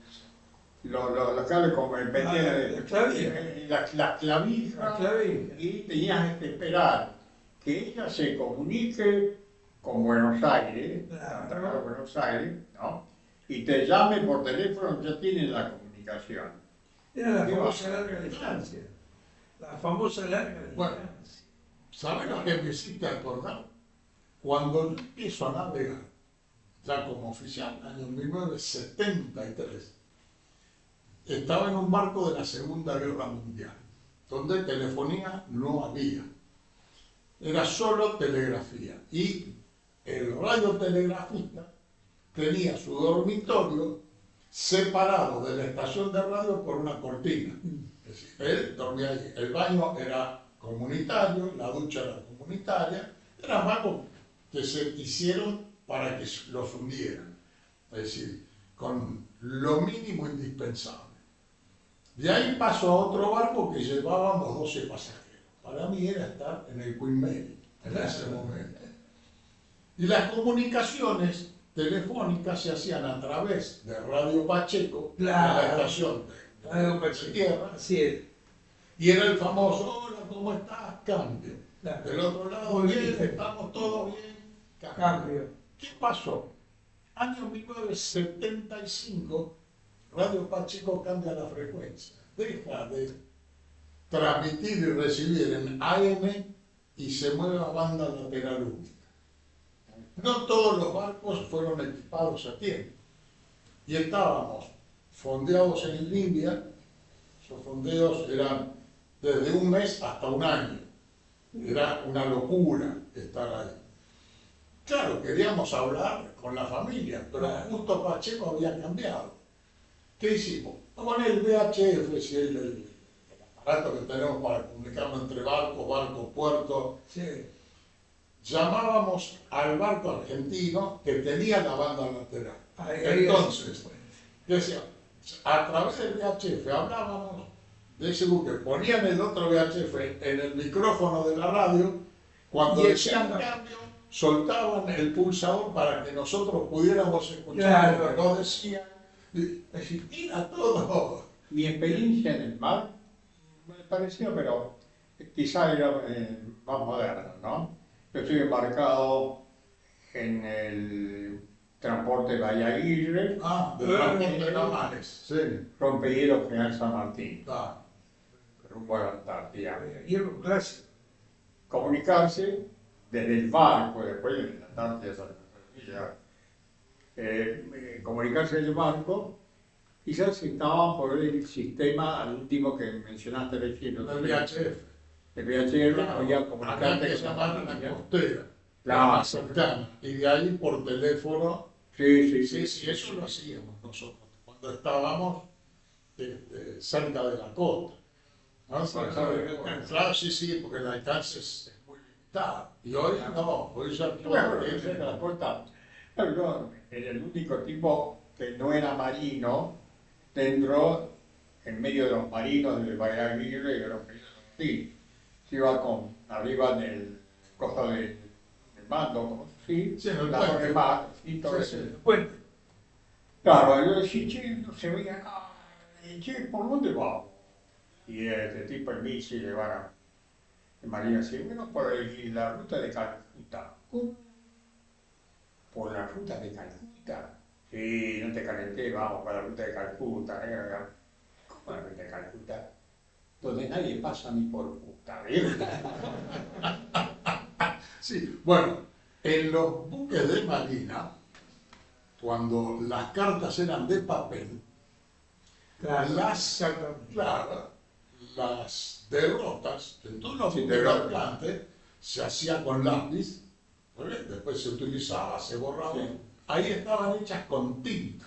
los cables como el La clavija. la clavija. La clavija. Y tenías que esperar que ella se comunique con Buenos Aires, Claro. Buenos Aires, ¿no? Y te llame por teléfono, ya tienen la comunicación. Era la famosa larga distancia. La famosa larga Bueno. distancia. ¿Sabes lo que me hiciste acordar? Cuando yo empiezo a navegar, ya como oficial, año 1973, estaba en un barco de la Segunda Guerra Mundial, donde telefonía no había. Era solo telegrafía. Y el radiotelegrafista tenía su dormitorio separado de la estación de radio por una cortina. Es decir, él dormía allí. El baño era comunitario, la ducha era comunitaria. Eran bancos que se hicieron para que los hundieran. Es decir, con lo mínimo indispensable. De ahí pasó a otro barco que llevábamos 12 pasajeros. Para mí era estar en el Queen Mary en ese momento. Y las comunicaciones telefónicas se hacían a través de Radio Pacheco, Claro. la estación Radio de Pacheco. tierra, Así es. y era el famoso, hola, ¿cómo estás? Cambio. Claro. Del otro lado, Muy bien, bien. estamos todos bien, Cambio. ¿Qué pasó? Año 1975, Radio Pacheco cambia la frecuencia. Deja de transmitir y recibir en AM y se mueve a banda lateral única. No todos los barcos fueron equipados a tiempo. Y estábamos fondeados en Libia. Esos fondeos eran desde un mes hasta un año. Era una locura estar ahí. Claro, queríamos hablar con la familia, pero justo Pacheco había cambiado. ¿Qué hicimos? Con el VHF, si el aparato que tenemos para comunicarnos entre barcos, puertos, Sí. llamábamos al barco argentino que tenía la banda lateral. Ahí Entonces, decía, a través del VHF hablábamos de ese buque, ponían el otro VHF en el micrófono de la radio, cuando Y decían echando. cambio, soltaban el pulsador para que nosotros pudiéramos escuchar lo que nos decían. Es decir, era todo. Mi experiencia en el mar me pareció, pero quizá era más moderno, ¿no? Yo estoy embarcado en el transporte Bahía Aguirre, De transporte de navales. Sí. Rompehielo General San Martín, Ah, rumbo a la Antártida. Y era un clásico. Comunicarse desde el barco, después de la Antártida, comunicarse desde el barco, quizás estaban por el sistema al último que mencionaste recién, ¿no? el VHF. El VHF había Había comunicarte que con llamar a la costera, la Claro. más cercana. Y de ahí por teléfono. Sí, Sí, eso lo hacíamos nosotros cuando estábamos cerca de la costa. ¿No? Claro, sí, porque el alcance es muy limitado. Y hoy no, hoy ya Bueno, esa era la puerta. Pero yo era el único tipo que no era marino dentro, en medio de los marinos del Bahía Aguirre y de los sí. Se iba con arriba del costo del mando, como sí, Sí, en el la puente. torre más, y todo Sí, eso. sí. Puente. Claro, yo decía, che, no se veía nada. Che, ¿por dónde vamos? Y este tipo en bici le van a... El marino decía, bueno, por la ruta de Calcuta. ¿Cómo? ¿Por la ruta de Calcuta? Sí, no te calenté, vamos por la ruta de Calcuta. ¿Cómo la ruta de Calcuta? Donde nadie pasa ni por puta. Sí, bueno, en los buques de marina, cuando las cartas eran de papel, las derrotas de todos los buques de Atlante se hacía con lápiz, ¿no? Después se utilizaba, se borraba. Sí. Ahí estaban hechas con tinta.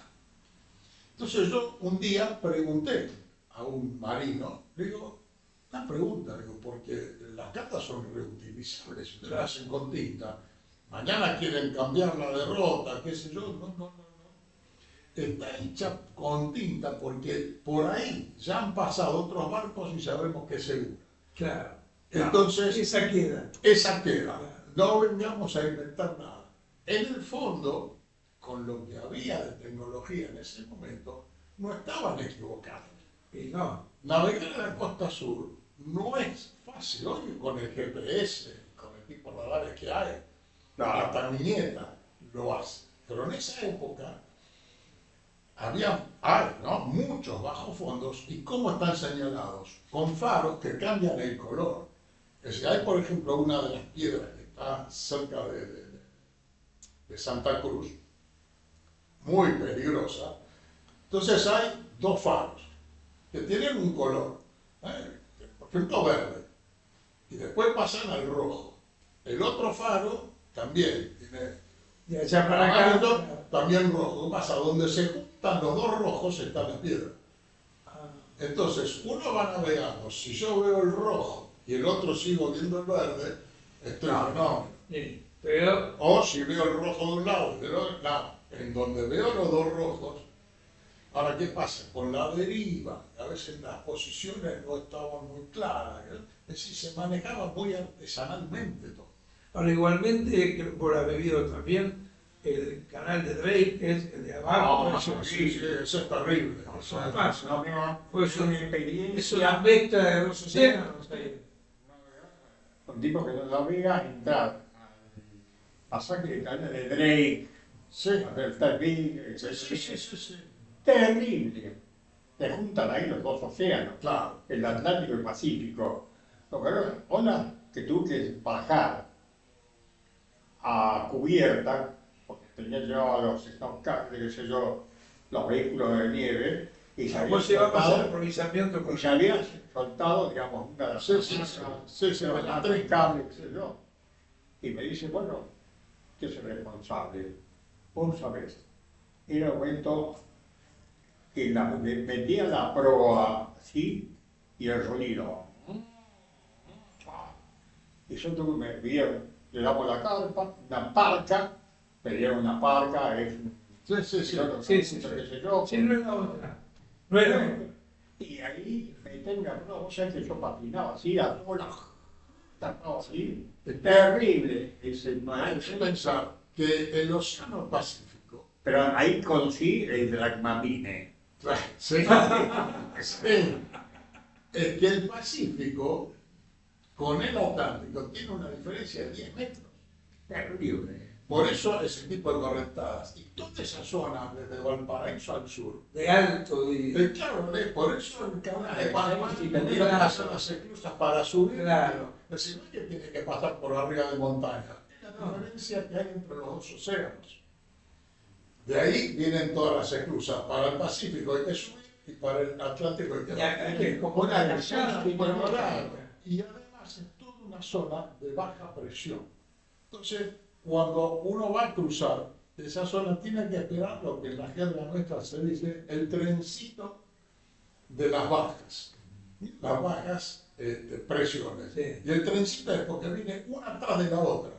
Entonces yo un día pregunté a un marino, le digo, una pregunta, digo, porque las cartas son reutilizables, ustedes las hacen con tinta, mañana quieren cambiar la derrota, qué sé yo, no. Está hecha con tinta porque por ahí ya han pasado otros barcos y sabemos que es seguro. Claro. Entonces, Esa queda. esa queda. No vengamos a inventar nada. En el fondo, con lo que había de tecnología en ese momento, no estaban equivocados. Y no. Navegar en la costa sur no es fácil. Hoy con el GPS, con el tipo de radares que hay, hasta mi nieta lo hace. Pero en esa época hay muchos bajos fondos. ¿Y cómo están señalados? Con faros que cambian el color. Es decir, hay por ejemplo una de las piedras que está cerca de Santa Cruz, muy peligrosa. Entonces hay dos faros que tienen un color, por ejemplo verde, y después pasan al rojo. El otro faro también tiene De allá para acá. amarillo, también rojo. Pasa donde se juntan los dos rojos está la piedra. Entonces uno va navegando. Si yo veo el rojo y el otro sigo viendo el verde, estoy no. Sí, pero O si veo el rojo de un lado y del otro lado, en donde veo los dos rojos. Ahora, ¿qué pasa? Con la deriva, a veces las posiciones no estaban muy claras. Es decir, se manejaba muy artesanalmente todo. ahora igualmente, por haber vivido también, el canal de Drake, que es el de abajo. Sí, eso es terrible. Eso no pasa. Fue una experiencia. Es una mezcla de dos océanos ahí. Un tipo que no sabía entrar al pasaje de canal de Drake, a ver, está bien, Sí. terrible. Te juntan ahí los dos océanos, Claro. el Atlántico y el Pacífico. Una que tuve que bajar a cubierta, porque tenía yo los snowcars, qué sé yo, los vehículos de nieve, y se había Vos llevabas el soltado, aprovisionamiento con y se había soltado, digamos, una de las tres cables, qué sé yo. Y me dice, bueno, ¿qué es el responsable? Vos sabés, era un momento que me metía la proa, ¿sí? Y el sonido. Y yo me pidieron, le damos la carpa, una parca, me dieron una parca, es Sí, no es la otra. No era otra. y ahí me tengo una prueba, vos sabés que yo patinaba así, a toda tapado así, terrible ese Hay que maestro. pensar que el Océano Pacífico, Pero ahí conocí el Dragmamine. sí, es que el Pacífico con el Atlántico tiene una diferencia de 10 metros. Terrible. Por eso ese tipo de correntadas. Y toda esa zona, desde Valparaíso al sur, De alto y. claro, por eso el canal de Panamá Sí, tiene que hacer las esclusas para subir. Claro. Es decir, no es que tiene que pasar por arriba de montaña. Es la diferencia que hay entre los dos océanos. De ahí vienen todas las esclusas. Para el Pacífico hay que subir y para el Atlántico hay que bajar. Es como una cascada. Y además es toda una zona de baja presión. Entonces, cuando uno va a cruzar esa zona, tiene que esperar lo que en la jerga nuestra se dice el trencito de las bajas. Las bajas presiones. Sí. Y el trencito es porque viene una atrás de la otra.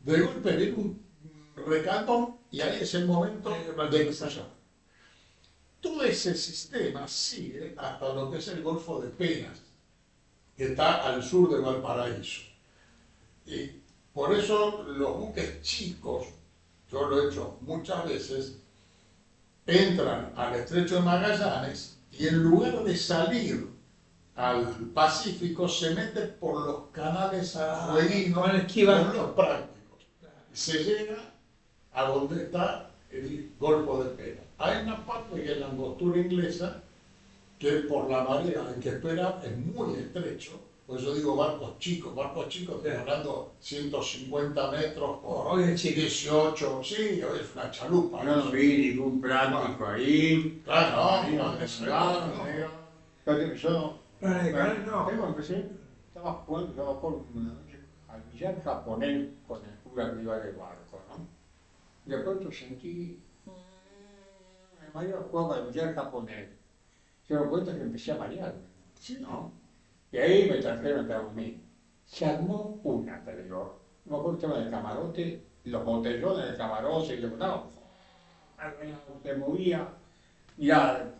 De golpe viene un recatón y ahí es el momento de cruzar. Todo ese sistema sigue hasta lo que es el Golfo de Penas, que está al sur de Valparaíso. Y por eso los buques chicos, yo lo he hecho muchas veces, entran al Estrecho de Magallanes y en lugar de salir al Pacífico se meten por los canales fueguinos, con el esquivando. con los prácticos. Se llega a donde está el Golfo de Penas. Hay una parte que es la angostura inglesa, que por la marea hay que esperar, es muy estrecho. Por eso digo barcos chicos, estoy hablando 150 metros por Hoy es chico. 18, sí, hoy es una chalupa. No vi ningún práctico ahí. Claro, no, Yo No. tengo empecé, estaba jugando por una noche al billar japonés con el cura que iba del barco, ¿no? De pronto sentí, el mayor jugaba al billar japonés. Se me cuenta que empecé a marearme, ¿no? Y ahí me trajeron a mí. Se armó una, te digo. No me acuerdo el tema del camarote, los botellones del camarote, y yo, no, se movía. Ya,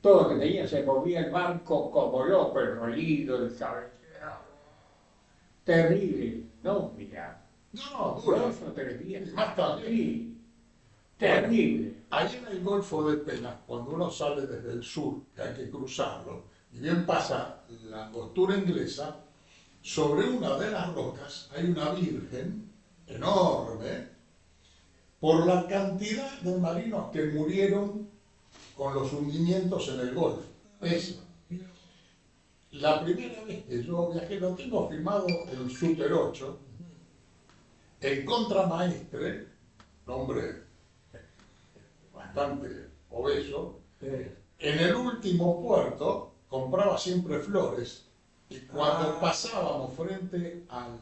todo lo que tenía se movía el barco como loco, el rollido, el cabeceado. Terrible, no, mira. No, dura. 2 o 3 días. Más tarde. Sí, terrible. Ahí en el Golfo de Penas, cuando uno sale desde el sur, que hay que cruzarlo, y bien pasa la angostura inglesa, sobre una de las rocas hay una virgen enorme, por la cantidad de marinos que murieron con los hundimientos en el Golfo. Es la primera vez que yo viajé, lo tengo filmado en Super 8, el contramaestre, un hombre bastante obeso, en el último puerto compraba siempre flores y cuando pasábamos frente al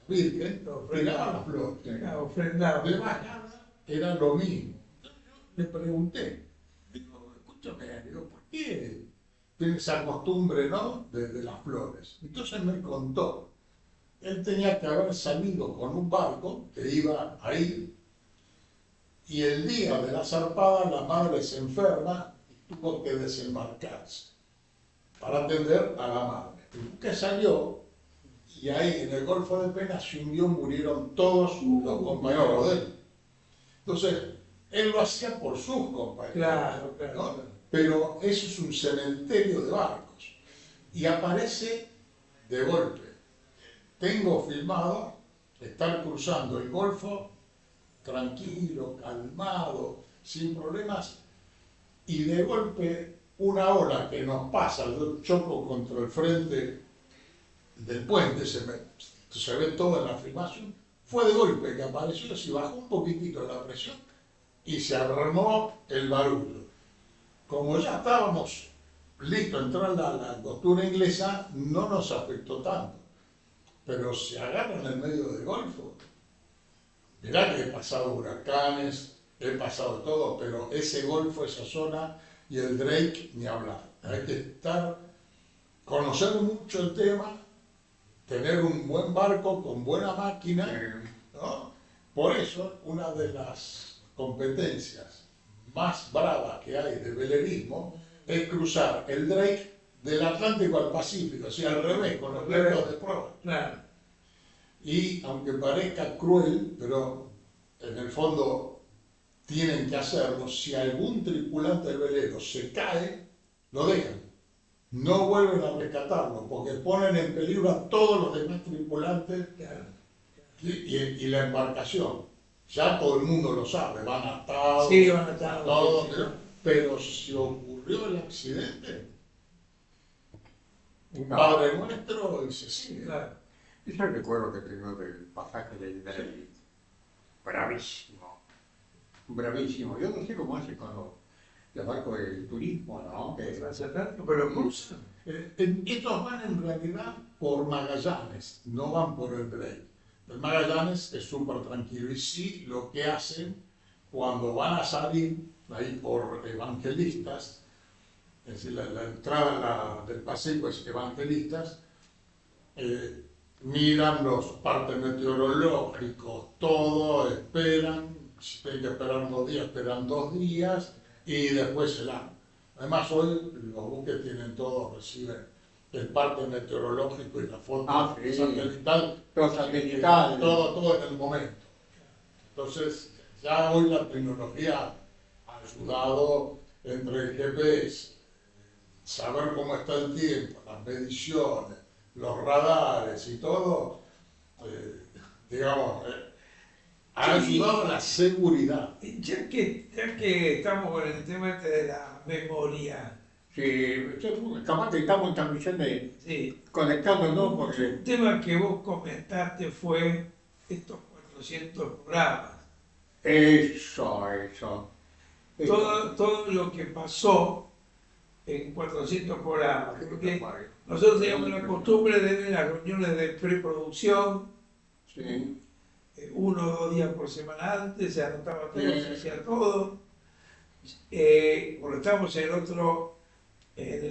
Virgen, tiraba las flores. Ofrendado. De bajada era lo mismo. Yo le pregunté, digo, escúchame, digo, ¿por qué tiene esa costumbre, no? De las flores. Entonces me contó, él tenía que haber salido con un barco que iba a ir y el día de la zarpada la madre se enferma y tuvo que desembarcarse para atender a la madre. El buque salió y ahí en el Golfo de Penas se hundió, murieron todos los compañeros de él. Entonces, él lo hacía por sus compañeros. Claro. ¿no? Pero eso es un cementerio de barcos. Y aparece de golpe. Tengo filmado estar cruzando el Golfo tranquilo, calmado, sin problemas, y de golpe una ola que nos pasa, yo choco contra el frente del puente, se ve todo en la filmación, fue de golpe que apareció, se bajó un poquitito la presión y se armó el barullo. Como ya estábamos listos a entrar a la costura inglesa, no nos afectó tanto. Pero se agarran en el medio del Golfo. Mirá que he pasado huracanes, he pasado todo, pero ese Golfo, esa zona y el Drake, ni hablar. Hay que conocer mucho el tema, tener un buen barco con buena máquina, ¿no? Por eso, una de las competencias más bravas que hay de velerismo es cruzar el Drake del Atlántico al Pacífico, o sea, al revés, con los velos de proa. Claro. Y aunque parezca cruel, pero en el fondo tienen que hacerlo, si algún tripulante del velero se cae, lo dejan. No vuelven a rescatarlo, porque ponen en peligro a todos los demás tripulantes y la embarcación. Ya todo el mundo lo sabe, van atados, sí, van atados, todo, sí. Pero si ocurrió el accidente, un Padre Nuestro y se sigue. Claro. Yo recuerdo que tengo del pasaje del Drake, bravísimo, bravísimo. Yo no sé cómo hace con los barcos del turismo, ¿no? Pero cruzan. Estos van en realidad por Magallanes, no van por el Drake. El Magallanes es súper tranquilo y sí lo que hacen cuando van a salir ahí por Evangelistas, es decir, la entrada del paseo es Evangelistas, miran los partes meteorológicos, todo, esperan, si tienen que esperar 2 días, esperan 2 días y después se dan. Además hoy los buques tienen todo, reciben el parte meteorológico y la foto sí. satelital, Todo satelital. todo en el momento. Entonces, ya hoy la tecnología ha ayudado entre el GPS, saber cómo está el tiempo, las mediciones, los radares y todo, ha ayudado a la seguridad. Ya que estamos con el tema de la memoria. Sí, capaz que estamos en transmisión de conectándonos porque... Un tema que vos comentaste fue estos 400 programas. Eso. Todo lo que pasó en 400 programas. Porque nosotros teníamos la costumbre de ver las reuniones de preproducción. Sí. 1 o 2 días por semana antes, se anotaba todo, se hacía todo. Cuando estábamos en el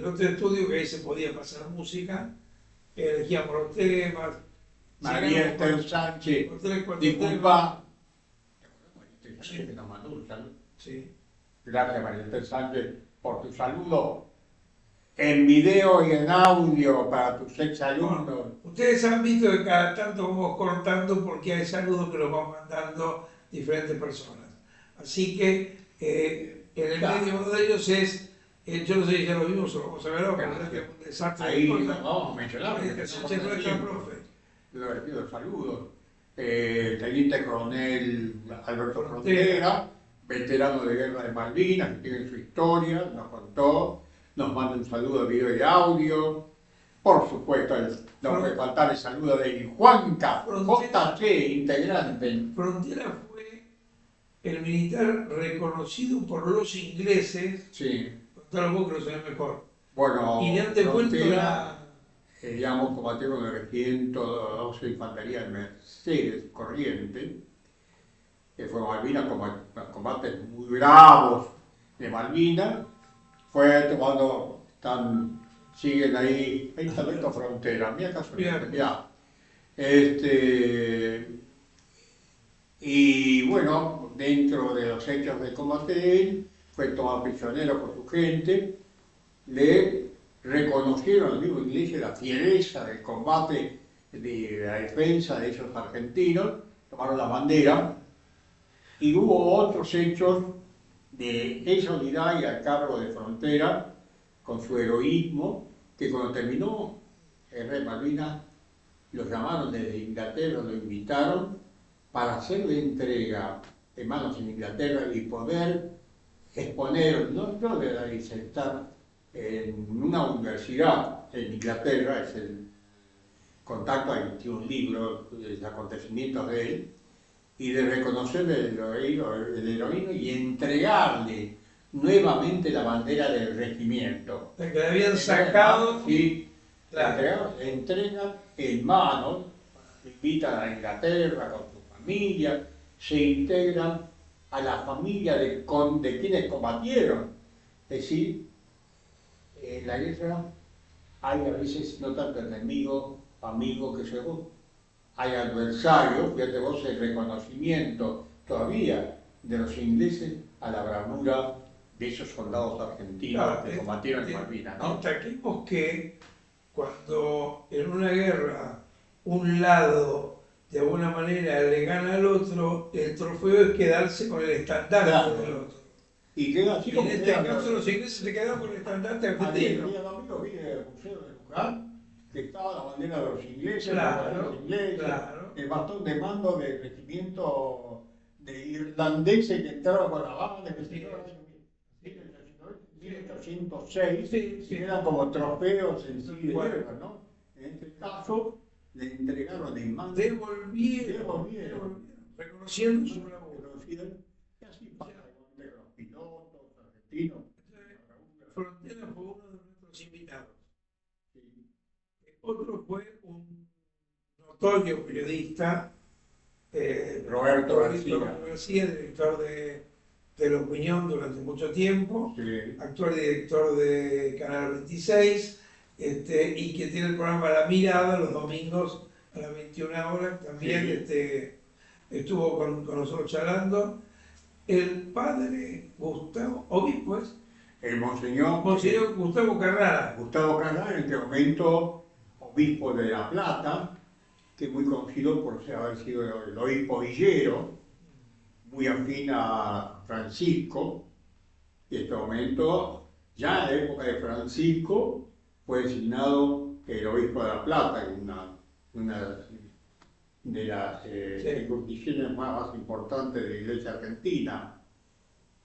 otro estudio, que ahí se podía pasar música, elegíamos los temas. María Esther Sánchez, disculpa. Que nos mandó un saludo. Sí. Gracias, María Esther Sánchez, por tu saludo en video y en audio para tus exalumnos. Ustedes han visto que cada tanto vamos cortando porque hay saludos que los van mandando diferentes personas. Así que en el medio de ellos es, yo no sé si ya lo vimos o lo vamos a ver ahora, pero es un desastre. Ahí vamos a mencionar. Profe. Los saludos. Teniente Coronel Alberto Frontera, veterano de guerra de Malvinas, que tiene su historia, nos contó, nos manda un saludo de video y audio. Por supuesto, no puede faltar el saludo de Juanca, JC, integrante. Frontera fue el militar reconocido por los ingleses. Sí. Contalo vos que lo sabés mejor. Bueno, y de cuento digamos, combatió con el regimiento 12 de Infantería de Mercedes Corriente, que fue Malvinas, combates muy bravos de Malvinas. Fue cuando siguen ahí está Alberto Frontera, mira casualmente, ya. Y bueno, dentro de los hechos de combate, él fue tomado prisionero por su gente, le reconocieron al mismo Iglesias la fiereza del combate, de la defensa de esos argentinos, tomaron la bandera Y hubo otros hechos de esa unidad y al cargo de frontera, con su heroísmo, que cuando terminó el Rey Malvinas, lo llamaron desde Inglaterra, lo invitaron para hacerle entrega de manos en Inglaterra y poder exponer, no de disertar en una universidad en Inglaterra, es el contacto, hay un libro de acontecimientos de él, y de reconocerle el heroísmo y entregarle nuevamente la bandera del regimiento. La que le habían sacado. Sí, Claro. entregan en manos, invitan a Inglaterra con su familia, se integran a la familia de quienes combatieron. Es decir, en la guerra hay a veces no tanto enemigo, amigo que se vos. Hay adversarios, fíjate vos el reconocimiento todavía de los ingleses a la bravura de esos soldados argentinos Claro, que combatieron en Malvinas, ¿no? Destaquemos que cuando en una guerra un lado de alguna manera le gana al otro, el trofeo es quedarse con el estandarte Claro. del otro. Y queda así Y en como este quedan caso los ingleses se quedaron con el estandarte argentino. El domingo vi el museo de Luján, que estaba la bandera de los ingleses, Claro, la los ingleses, claro. el bastón de mando del regimiento de irlandeses que entraron con la banda, que se 1806, Sí, sí. eran como trofeos en sí de Bueno. guerra, ¿no? En este caso, le entregaron en mando. Devolvieron, reconociendo su labor. Y así pasa con los pilotos argentinos. Frontera fue uno de nuestros invitados. Otro fue un notorio periodista, Roberto García. director de La Opinión durante mucho tiempo, Sí. actual director de Canal 26, y que tiene el programa La Mirada los domingos a las 21 horas. También Sí. estuvo con nosotros charlando. El padre Gustavo, obispo es, El Monseñor Gustavo Carrara. Gustavo Carrara, en este momento obispo de La Plata, que es muy conocido por haber sido el obispo villero, muy afín a Francisco, y en este momento, ya en la época de Francisco, fue designado el obispo de La Plata, una de las circunscripciones más importantes de la Iglesia Argentina.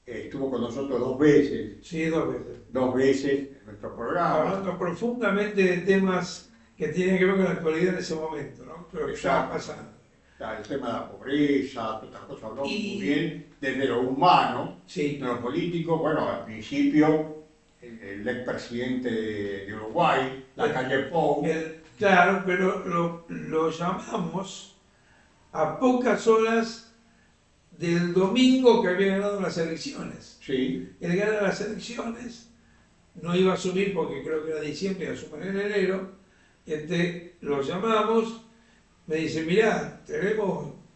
Estuvo con nosotros 2 veces. Sí, 2 veces. 2 veces en nuestro programa. Hablando profundamente de temas que tienen que ver con la actualidad en ese momento, ¿no? Pero que estaba pasando. El tema de la pobreza, todas estas cosas, habló Y- muy bien desde lo humano, Sí. de lo político. Bueno, al principio, el expresidente de Uruguay, la calle Pou, Claro, pero lo llamamos a pocas horas del domingo que había ganado las elecciones. sí, Él gana las elecciones, no iba a asumir porque creo que era diciembre, asume en enero. Lo llamamos, me dice, mirá,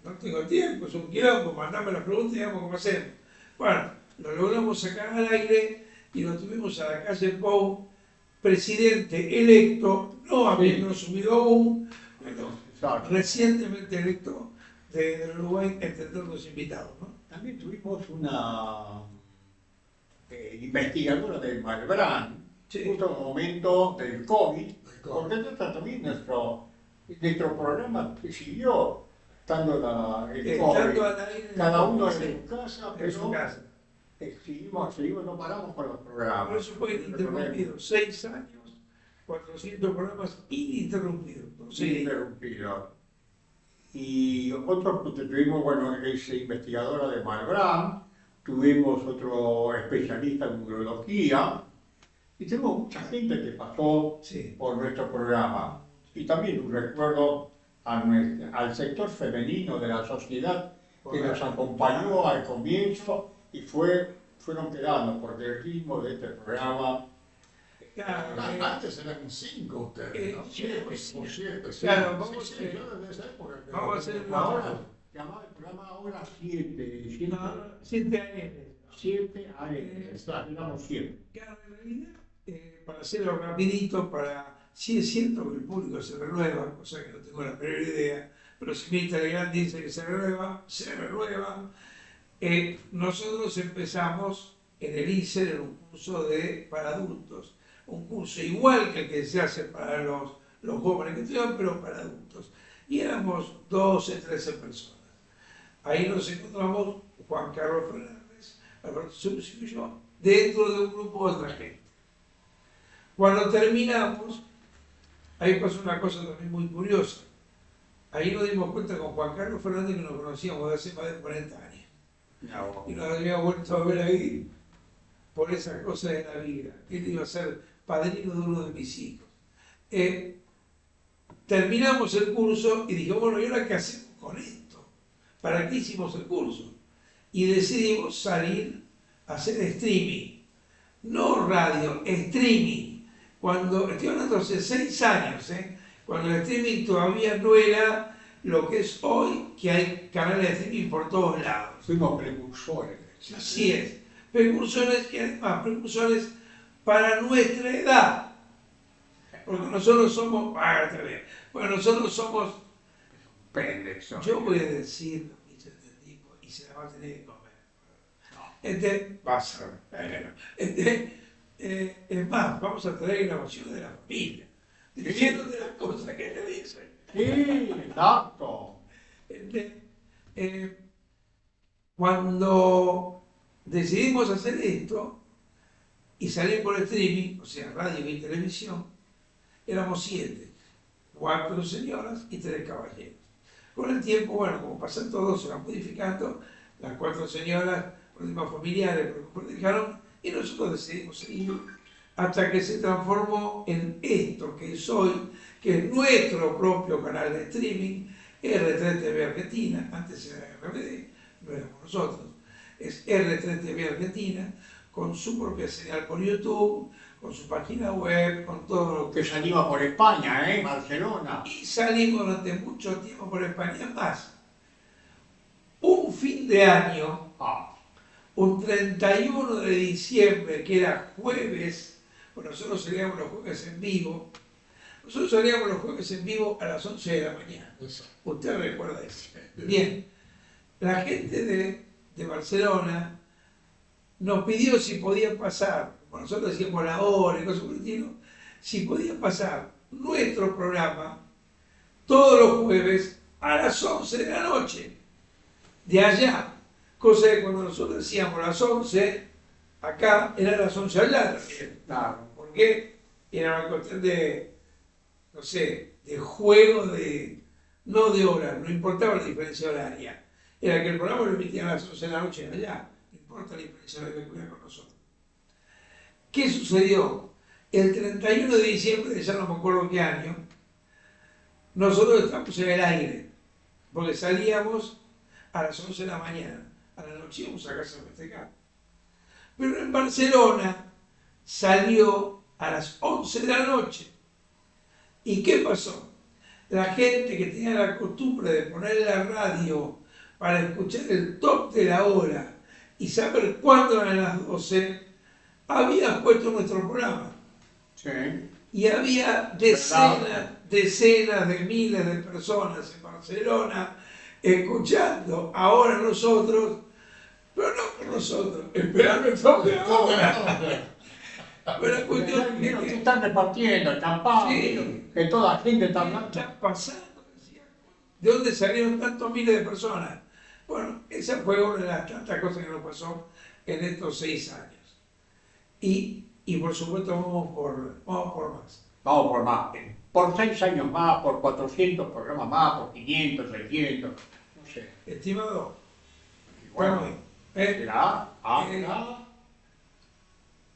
no tengo tiempo, es un quilombo, mandame las preguntas y veamos cómo hacemos. Bueno, lo logramos sacar al aire y lo tuvimos a la calle Pou, presidente electo, no habiendo asumido aún, pero exacto. recientemente electo de Uruguay, entre todos los invitados, ¿no? También tuvimos una investigadora del Malbrán, Sí. justo en el momento del COVID, porque también nuestro programa siguió estando el Estando COVID. al aire, Cada uno sí, en su casa, en su pero casa. seguimos, no paramos con los programas. Por eso fue ininterrumpido. 6 años, 400 programas ininterrumpidos. Sí. Ininterrumpido. Y otros que tuvimos, bueno, es investigadora de Malbrán, tuvimos otro especialista en urología, y tenemos mucha gente que pasó Sí. por nuestro programa. Y también un recuerdo al sector femenino de la sociedad que nos acompañó al comienzo y fueron quedando, porque el ritmo de este programa. Claro, Antes eran 5 ustedes, ¿no? 7. 7. Claro, vamos Sí, yo desde esa época que- vamos a hacer Ahora, llamaba el programa ahora 7 7 años. 7 AM, éramos 7. Claro, en realidad, para hacerlo rapidito, sí es cierto que el público se renueva, cosa que no tengo la menor idea, pero si mi Telegram dice que se renueva, Nosotros empezamos en el ISER en un curso para adultos, un curso igual que el que se hace para los jóvenes que estudian, pero para adultos. Y éramos 12, 13 personas. Ahí nos encontramos Juan Carlos Fernández, Alberto Cerúsico y yo, dentro de un grupo de otra gente. Cuando terminamos, ahí pasó una cosa también muy curiosa. Ahí nos dimos cuenta con Juan Carlos Fernández que nos conocíamos de hace más de 40 años. No. Y nos había vuelto a ver ahí por esa cosa de la vida. Él iba a ser padrino de uno de mis hijos. Terminamos el curso y dije, bueno, ¿y ahora qué hacemos con esto? ¿Para qué hicimos el curso? Y decidimos salir a hacer streaming. No radio, streaming. Cuando, estoy hablando hace 6 años, cuando el streaming todavía no era lo que es hoy, que hay canales de streaming por todos lados. Fuimos precursores. Así es. Precursores y además precursores para nuestra edad. Porque nosotros somos... Bueno, nosotros somos... Pendejos. Yo voy a decir lo que hizo este tipo y se la va a tener que comer. Pasa. Es más, vamos a traer grabaciones de la familia, diciendo de las cosas que le dicen. Sí, exacto. Cuando decidimos hacer esto y salir por streaming, o sea, radio y televisión, éramos 7, 4 señoras y 3 caballeros. Con el tiempo, bueno, como pasan todos, se van modificando, las 4 señoras, problemas familiares, dejaron, y nosotros decidimos seguir hasta que se transformó en esto que es hoy, que es nuestro propio canal de streaming, R3 TV Argentina, antes era RBD, no éramos nosotros, es R3 TV Argentina, con su propia señal por YouTube, con su página web, con todo lo que salimos por España, Barcelona. Y salimos durante mucho tiempo por España más. Un fin de año, un 31 de diciembre, que era jueves, pues nosotros salíamos los jueves en vivo. Nosotros salíamos los jueves en vivo a las 11 de la mañana. Usted recuerda eso. Bien, la gente de Barcelona nos pidió si podía pasar, como nosotros decíamos la hora y cosas por el estilo, si podía pasar nuestro programa todos los jueves a las 11 de la noche, de allá. Cosa que cuando nosotros decíamos las 11, acá eran las 11 allá también. Claro. Porque era una cuestión de, no sé, de juego, no de hora, no importaba la diferencia horaria. Era que el programa lo emitían a las 11 de la noche allá, no importa la diferencia horaria que hubiera con nosotros. ¿Qué sucedió? El 31 de diciembre, ya no me acuerdo qué año, nosotros estábamos en el aire, porque salíamos a las 11 de la mañana, a la noche íbamos a casa a festejar. Pero en Barcelona salió a las 11 de la noche. ¿Y qué pasó? La gente que tenía la costumbre de poner la radio para escuchar el top de la hora y saber cuándo eran las 12, había puesto nuestro programa. Sí. Y había decenas de miles de personas en Barcelona escuchando ahora nosotros, pero no por nosotros, esperando el top de ahora. Pero la cuestión es que están repartiendo champán, sí, que toda la gente está hablando. ¿Qué está pasando? ¿De dónde salieron tantos miles de personas? Bueno, esa fue una de las tantas cosas que nos pasó en estos 6 años. Y por supuesto vamos por más. Vamos por más. Por 6 años más, por 400 programas más, por 500, 600, no sé. Estimado, bueno, ¿será?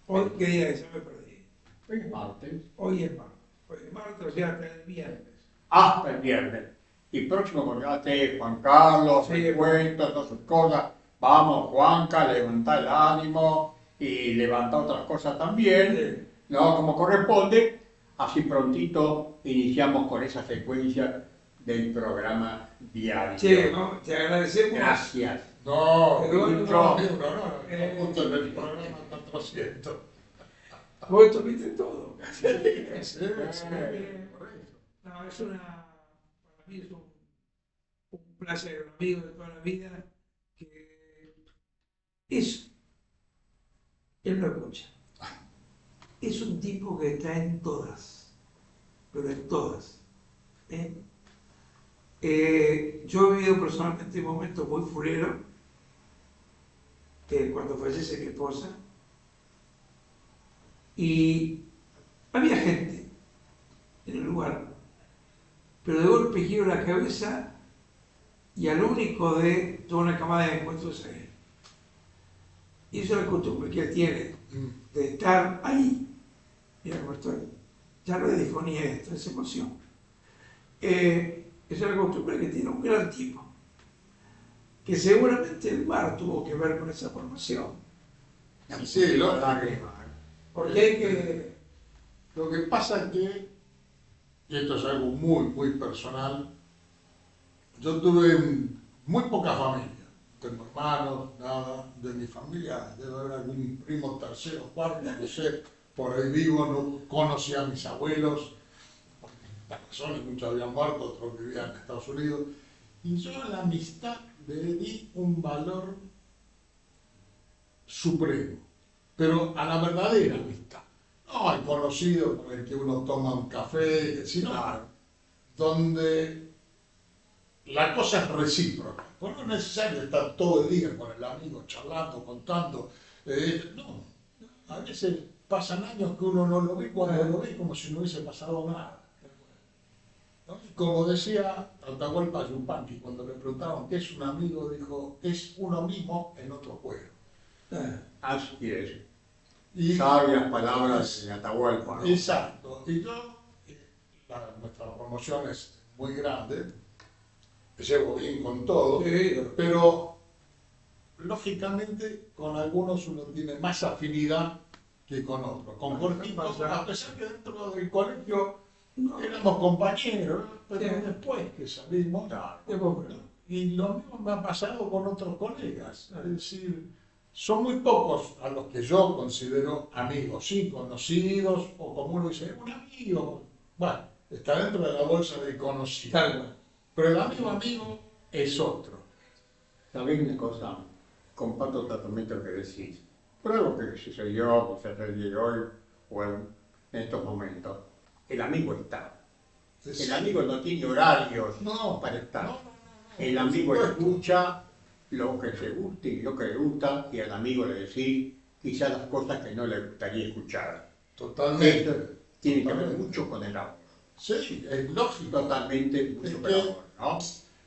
Hoy, ¿qué día es? Ya me perdí. Hoy es martes. Hoy es martes. Hoy es martes, o sea, hasta el viernes. Hasta el viernes. Y próximo programa Juan Carlos, sí, cuentos, todas sus cosas. Vamos, Juanca, levanta el ánimo y levanta otras cosas también, sí, ¿no? Como corresponde. Así prontito iniciamos con esa secuencia del programa diario. Sí, no, te agradecemos. Gracias. No, no, justo en el programa 400. Vos tuviste todo. Sí. No, es para mí es un placer, un amigo de toda la vida, que él no escucha. Es un tipo que está en todas, pero en todas. Yo he vivido personalmente momentos muy fuleros, cuando fallece mi esposa, y había gente en el lugar, pero de golpe giro la cabeza y al único de toda una camada de encuentros a él. Y eso es la costumbre que él tiene de estar ahí. Mira cómo estoy. Ya no es disfonía esto, es emoción. Esa es la costumbre que tiene un gran tipo, que seguramente el mar tuvo que ver con esa formación. Sí, Porque hay que... Lo que pasa es que, y esto es algo muy, muy personal, yo tuve muy poca familia. Tengo hermanos, nada, de mi familia debe haber algún primo tercero, cuarto, no sé, por ahí vivo, no conocí a mis abuelos, por distintas razones, muchos habían muerto, otros vivían en Estados Unidos, y yo a la amistad le di un valor supremo, pero a la verdadera amistad, no al conocido con el que uno toma un café, sino donde la cosa es recíproca. No es necesario estar todo el día con el amigo charlando, contando. No, a veces pasan años que uno no lo ve, cuando lo ve como si no hubiese pasado nada. ¿No? Y como decía Atahualpa Yupanqui, cuando le preguntaron qué es un amigo, dijo, es uno mismo en otro juego. Así es. Y sabias palabras de Atahualpa, ¿no? Exacto. Y yo, nuestra promoción es muy grande, llevo bien con todo, pero lógicamente con algunos uno tiene más afinidad que con otros. Con Jorge, a pesar que dentro del colegio éramos compañeros, pero después que salimos, y lo mismo me ha pasado con otros colegas. Es decir, son muy pocos a los que yo considero amigos, sí, conocidos, o como uno dice, un amigo, bueno, está dentro de la bolsa de conocidos. Pero el amigo es otro. ¿Sabés una cosa? Comparto totalmente lo que decís. Pero algo que sucedió, o sea, el día de hoy, o en estos momentos, el amigo está. El amigo no tiene horarios para estar. El amigo escucha lo que se gusta y lo que le gusta, y al amigo le decís quizás las cosas que no le gustaría escuchar. Totalmente. Esto tiene que ver mucho con el amor. Sí, es lógico. Totalmente mucho con el amor, ¿no?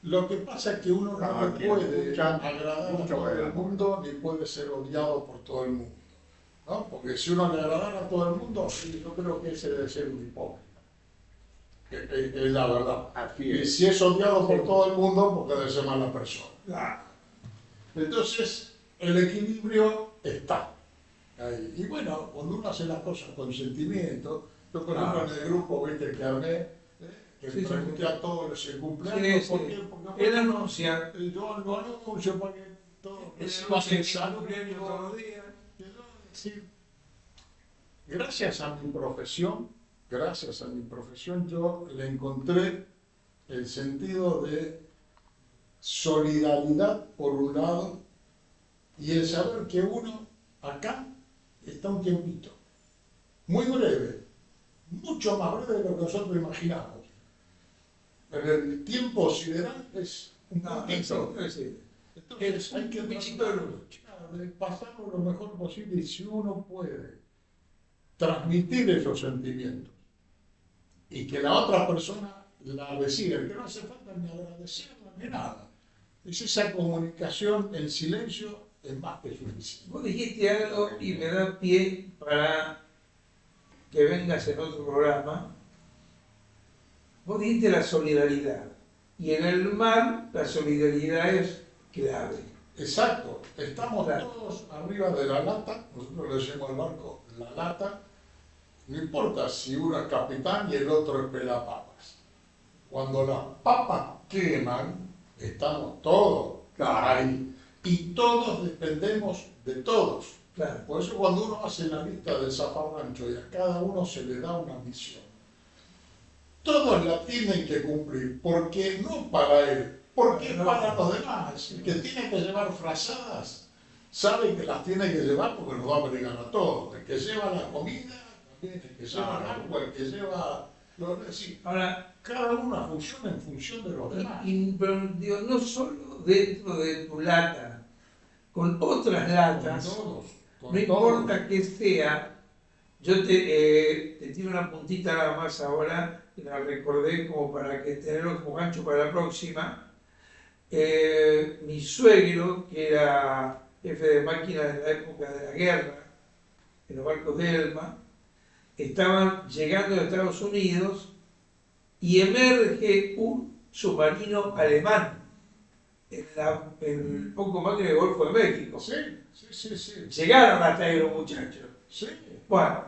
Lo que pasa es que uno no puede agradar a todo el mundo ni puede ser odiado por todo el mundo, ¿no? Porque si uno le agradara a todo el mundo, yo creo que ese debe ser un hipócrita. Es la verdad. Así es. Y si es odiado por todo el mundo, porque debe ser mala persona. Entonces, el equilibrio está ahí. Y bueno, cuando uno hace las cosas con sentimiento, yo por ejemplo en el grupo, viste, que armé, que pregunté a todos el cumpleaños, porque él anuncia. Yo lo anuncio para que todos pasen salud todos los días. Gracias a mi profesión, yo le encontré el sentido de solidaridad por un lado y el saber que uno acá está un tiempito, muy breve, mucho más breve de lo que nosotros imaginamos. En el tiempo sideral es un poquito. Entonces hay que tratar de pasarlo lo mejor posible, y si uno puede transmitir esos sentimientos y que la otra persona la reciba, que no hace falta ni agradecerla ni nada. Es esa comunicación en silencio es más que suficiente. Vos dijiste algo y me da pie para que vengas en otro programa. Vos dijiste la solidaridad, y en el mar la solidaridad es clave. Exacto, estamos todos arriba de la lata, nosotros le decimos al barco la lata, no importa si uno es capitán y el otro es pelapapas. Cuando las papas queman, estamos todos ahí, y todos dependemos de todos. Claro. Por eso cuando uno hace la lista del zafarrancho y a cada uno se le da una misión, todos la tienen que cumplir, porque no para él, porque es para los demás. El que tiene que llevar frazadas sabe que las tiene que llevar porque nos va a obligar a todos. El que lleva la comida, también el que lleva el agua, el que lleva... Ahora, cada uno funciona en función de los demás. Pero digo, no solo dentro de tu lata, con otras latas, no importa que sea. Yo te tiro una puntita nada más ahora, la recordé como para que tenerlo como gancho para la próxima. Mi suegro, que era jefe de máquina en la época de la guerra, en los barcos de Elma, estaban llegando a Estados Unidos y emerge un submarino alemán en poco más que en el Golfo de México. Sí. Llegaron hasta ahí los muchachos. Sí. Bueno,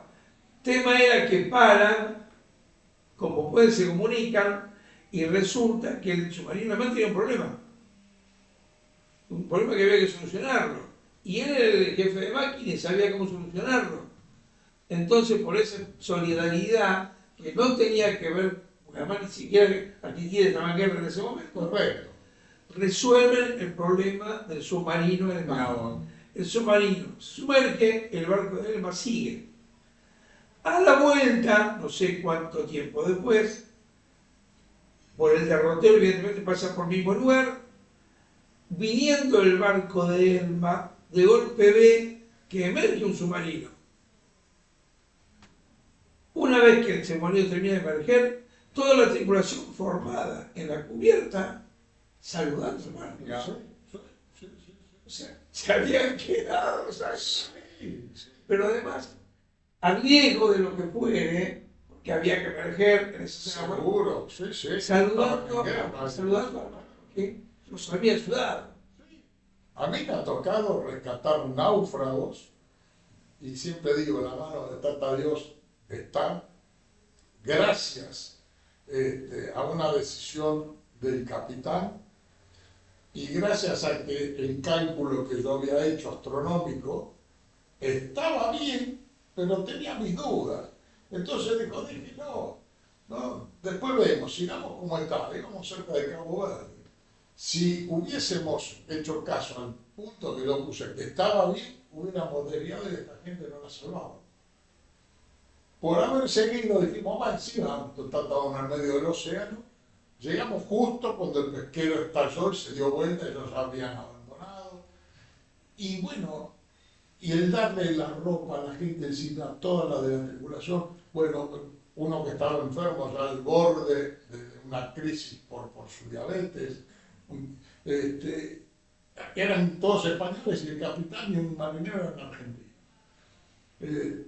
tema era que paran, como pueden se comunican, y resulta que el submarino alemán tenía un problema que había que solucionarlo. Y él era el jefe de máquina y sabía cómo solucionarlo. Entonces, por esa solidaridad que no tenía que ver, porque además ni siquiera Argentina estaba en guerra en ese momento, Correcto. resuelven el problema del submarino alemán. El submarino sumerge, el barco de Elma sigue. A la vuelta, no sé cuánto tiempo después, por el derrotero, evidentemente pasa por el mismo lugar, viniendo el barco de Elma, de golpe ve que emerge un submarino. Una vez que el submarino termina de emerger, toda la tripulación formada en la cubierta, saludando al barco. O sea, se habían quedado, ¿sabes? Pero además, al riesgo de lo que fuere, que había que emerger en esa zona, Seguro, saludando al barco, que los había ayudado. A mí me ha tocado rescatar náufragos y siempre digo, la mano de Tata Dios está gracias a una decisión del capitán y gracias a que el cálculo que yo había hecho astronómico estaba bien, pero tenía mis dudas. Entonces dije, no, después vemos, sigamos como está, digamos cerca de Cabo Verde. Si hubiésemos hecho caso al punto que yo puse, que estaba bien, hubiéramos desviado y esta gente no la salvaba. Por haber seguido, dijimos, va encima, estábamos en el medio del océano, llegamos justo cuando el pesquero estalló y se dio vuelta, ellos habían abandonado. Y bueno, y el darle la ropa a la gente encima, toda la de la tripulación, bueno, uno que estaba enfermo ya al borde de una crisis por su diabetes, eran todos españoles y el capitán y un marinero eran argentinos.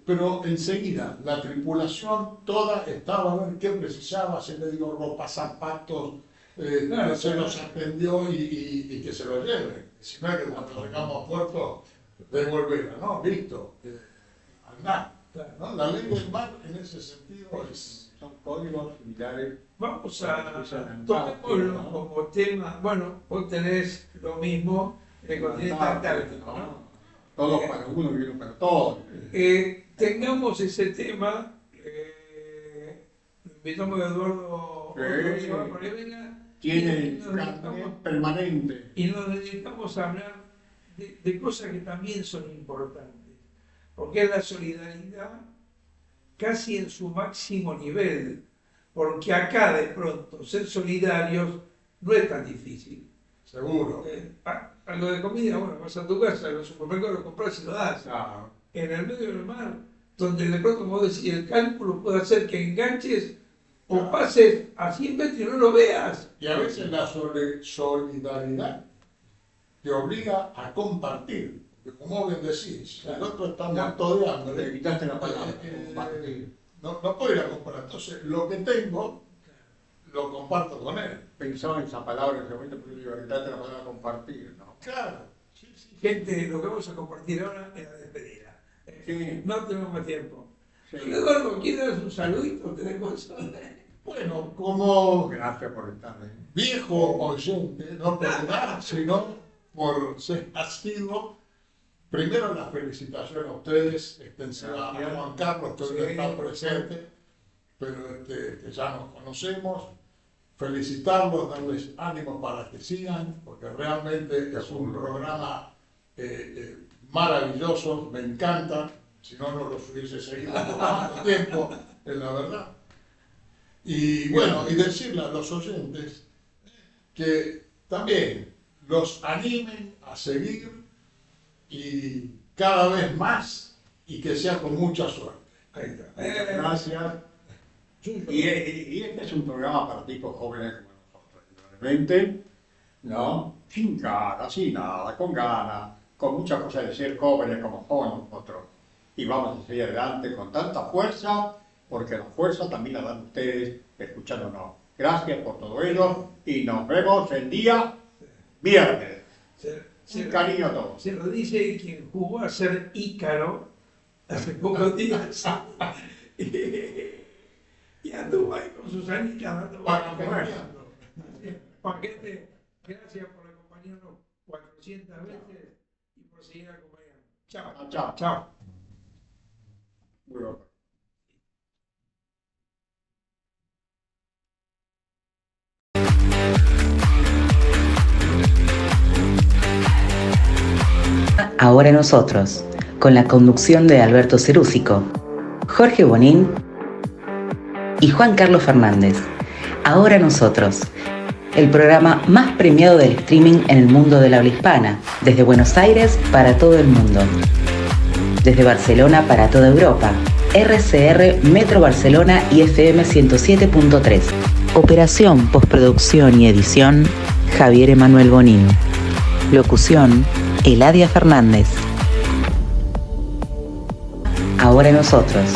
Pero enseguida la tripulación toda estaba a ver qué precisaba, se le dio ropa, zapatos, se los atendió y que se lo lleven. Si no es que cuando llegamos a puerto, devolverla, ¿no? Listo, andá. ¿No? La ley del mar en ese sentido son códigos similares. Vamos a tomémoslo como tema. Bueno, vos tenés lo mismo en el continente antártico, ¿no? Todos para uno y uno para todos. Tengamos ese tema. Invitamos a Eduardo para que venga. Tiene permanente. Y nos dedicamos a hablar de cosas que también son importantes. Porque es la solidaridad casi en su máximo nivel. Porque acá de pronto ser solidarios no es tan difícil. Seguro. Algo de comida, bueno, vas a tu casa, en los supermercados lo compras y lo das. Claro. En el medio del mar, donde de pronto, como decís, el cálculo puede hacer que enganches o pases a 100 metros y no lo veas. Y a veces la solidaridad te obliga a compartir. Como bien decís, el otro está muerto de hambre. Le quitaste la palabra. No puedo ir a comprar. Entonces, lo que tengo, lo comparto con él. Pensaba en esa palabra en ese momento, pero digo, le quitaste la palabra compartir, ¿no? Claro. Gente, lo que vamos a compartir ahora es la despedida. Sí. No tenemos más tiempo. Sí. Eduardo, ¿quieres dar un saludito? Tenemos. Bueno, como Gracias por estar ahí. viejo oyente, no por nada, sino por ser asiduo. Primero las felicitaciones a ustedes, extensivas a Juan Carlos, que hoy no está presente, pero que ya nos conocemos. Felicitarlos, darles ánimos para que sigan, porque realmente es un programa maravillosos, me encantan, si no, no los hubiese seguido por tanto tiempo, es la verdad. Y bueno, y decirle a los oyentes que también los animen a seguir y cada vez más y que sea con mucha suerte. Gracias. Y este es un programa para tipos jóvenes como nosotros, indudablemente, ¿no? Sin cara, sin nada, con ganas, con muchas cosas de ser jóvenes como nosotros. Y vamos a seguir adelante con tanta fuerza, porque la fuerza también la dan ustedes escuchándonos. Gracias por todo ello y nos vemos el día viernes. Un cariño a todos. Se lo dice quien jugó a ser Ícaro hace pocos días. Y anduvo ahí con sus anitas dando paquete. Gracias por acompañarnos 400 veces y por seguir acompañando. Chao. Chao. Chao. Muy bien. Ahora nosotros, con la conducción de Alberto Cerúsico, Jorge Bonín y Juan Carlos Fernández. Ahora nosotros, el programa más premiado del streaming en el mundo de la habla hispana, desde Buenos Aires para todo el mundo, desde Barcelona para toda Europa, RCR Metro Barcelona y FM 107.3. Operación, postproducción y edición, Javier Emanuel Bonín. Locución, Eladia Fernández. Ahora nosotros.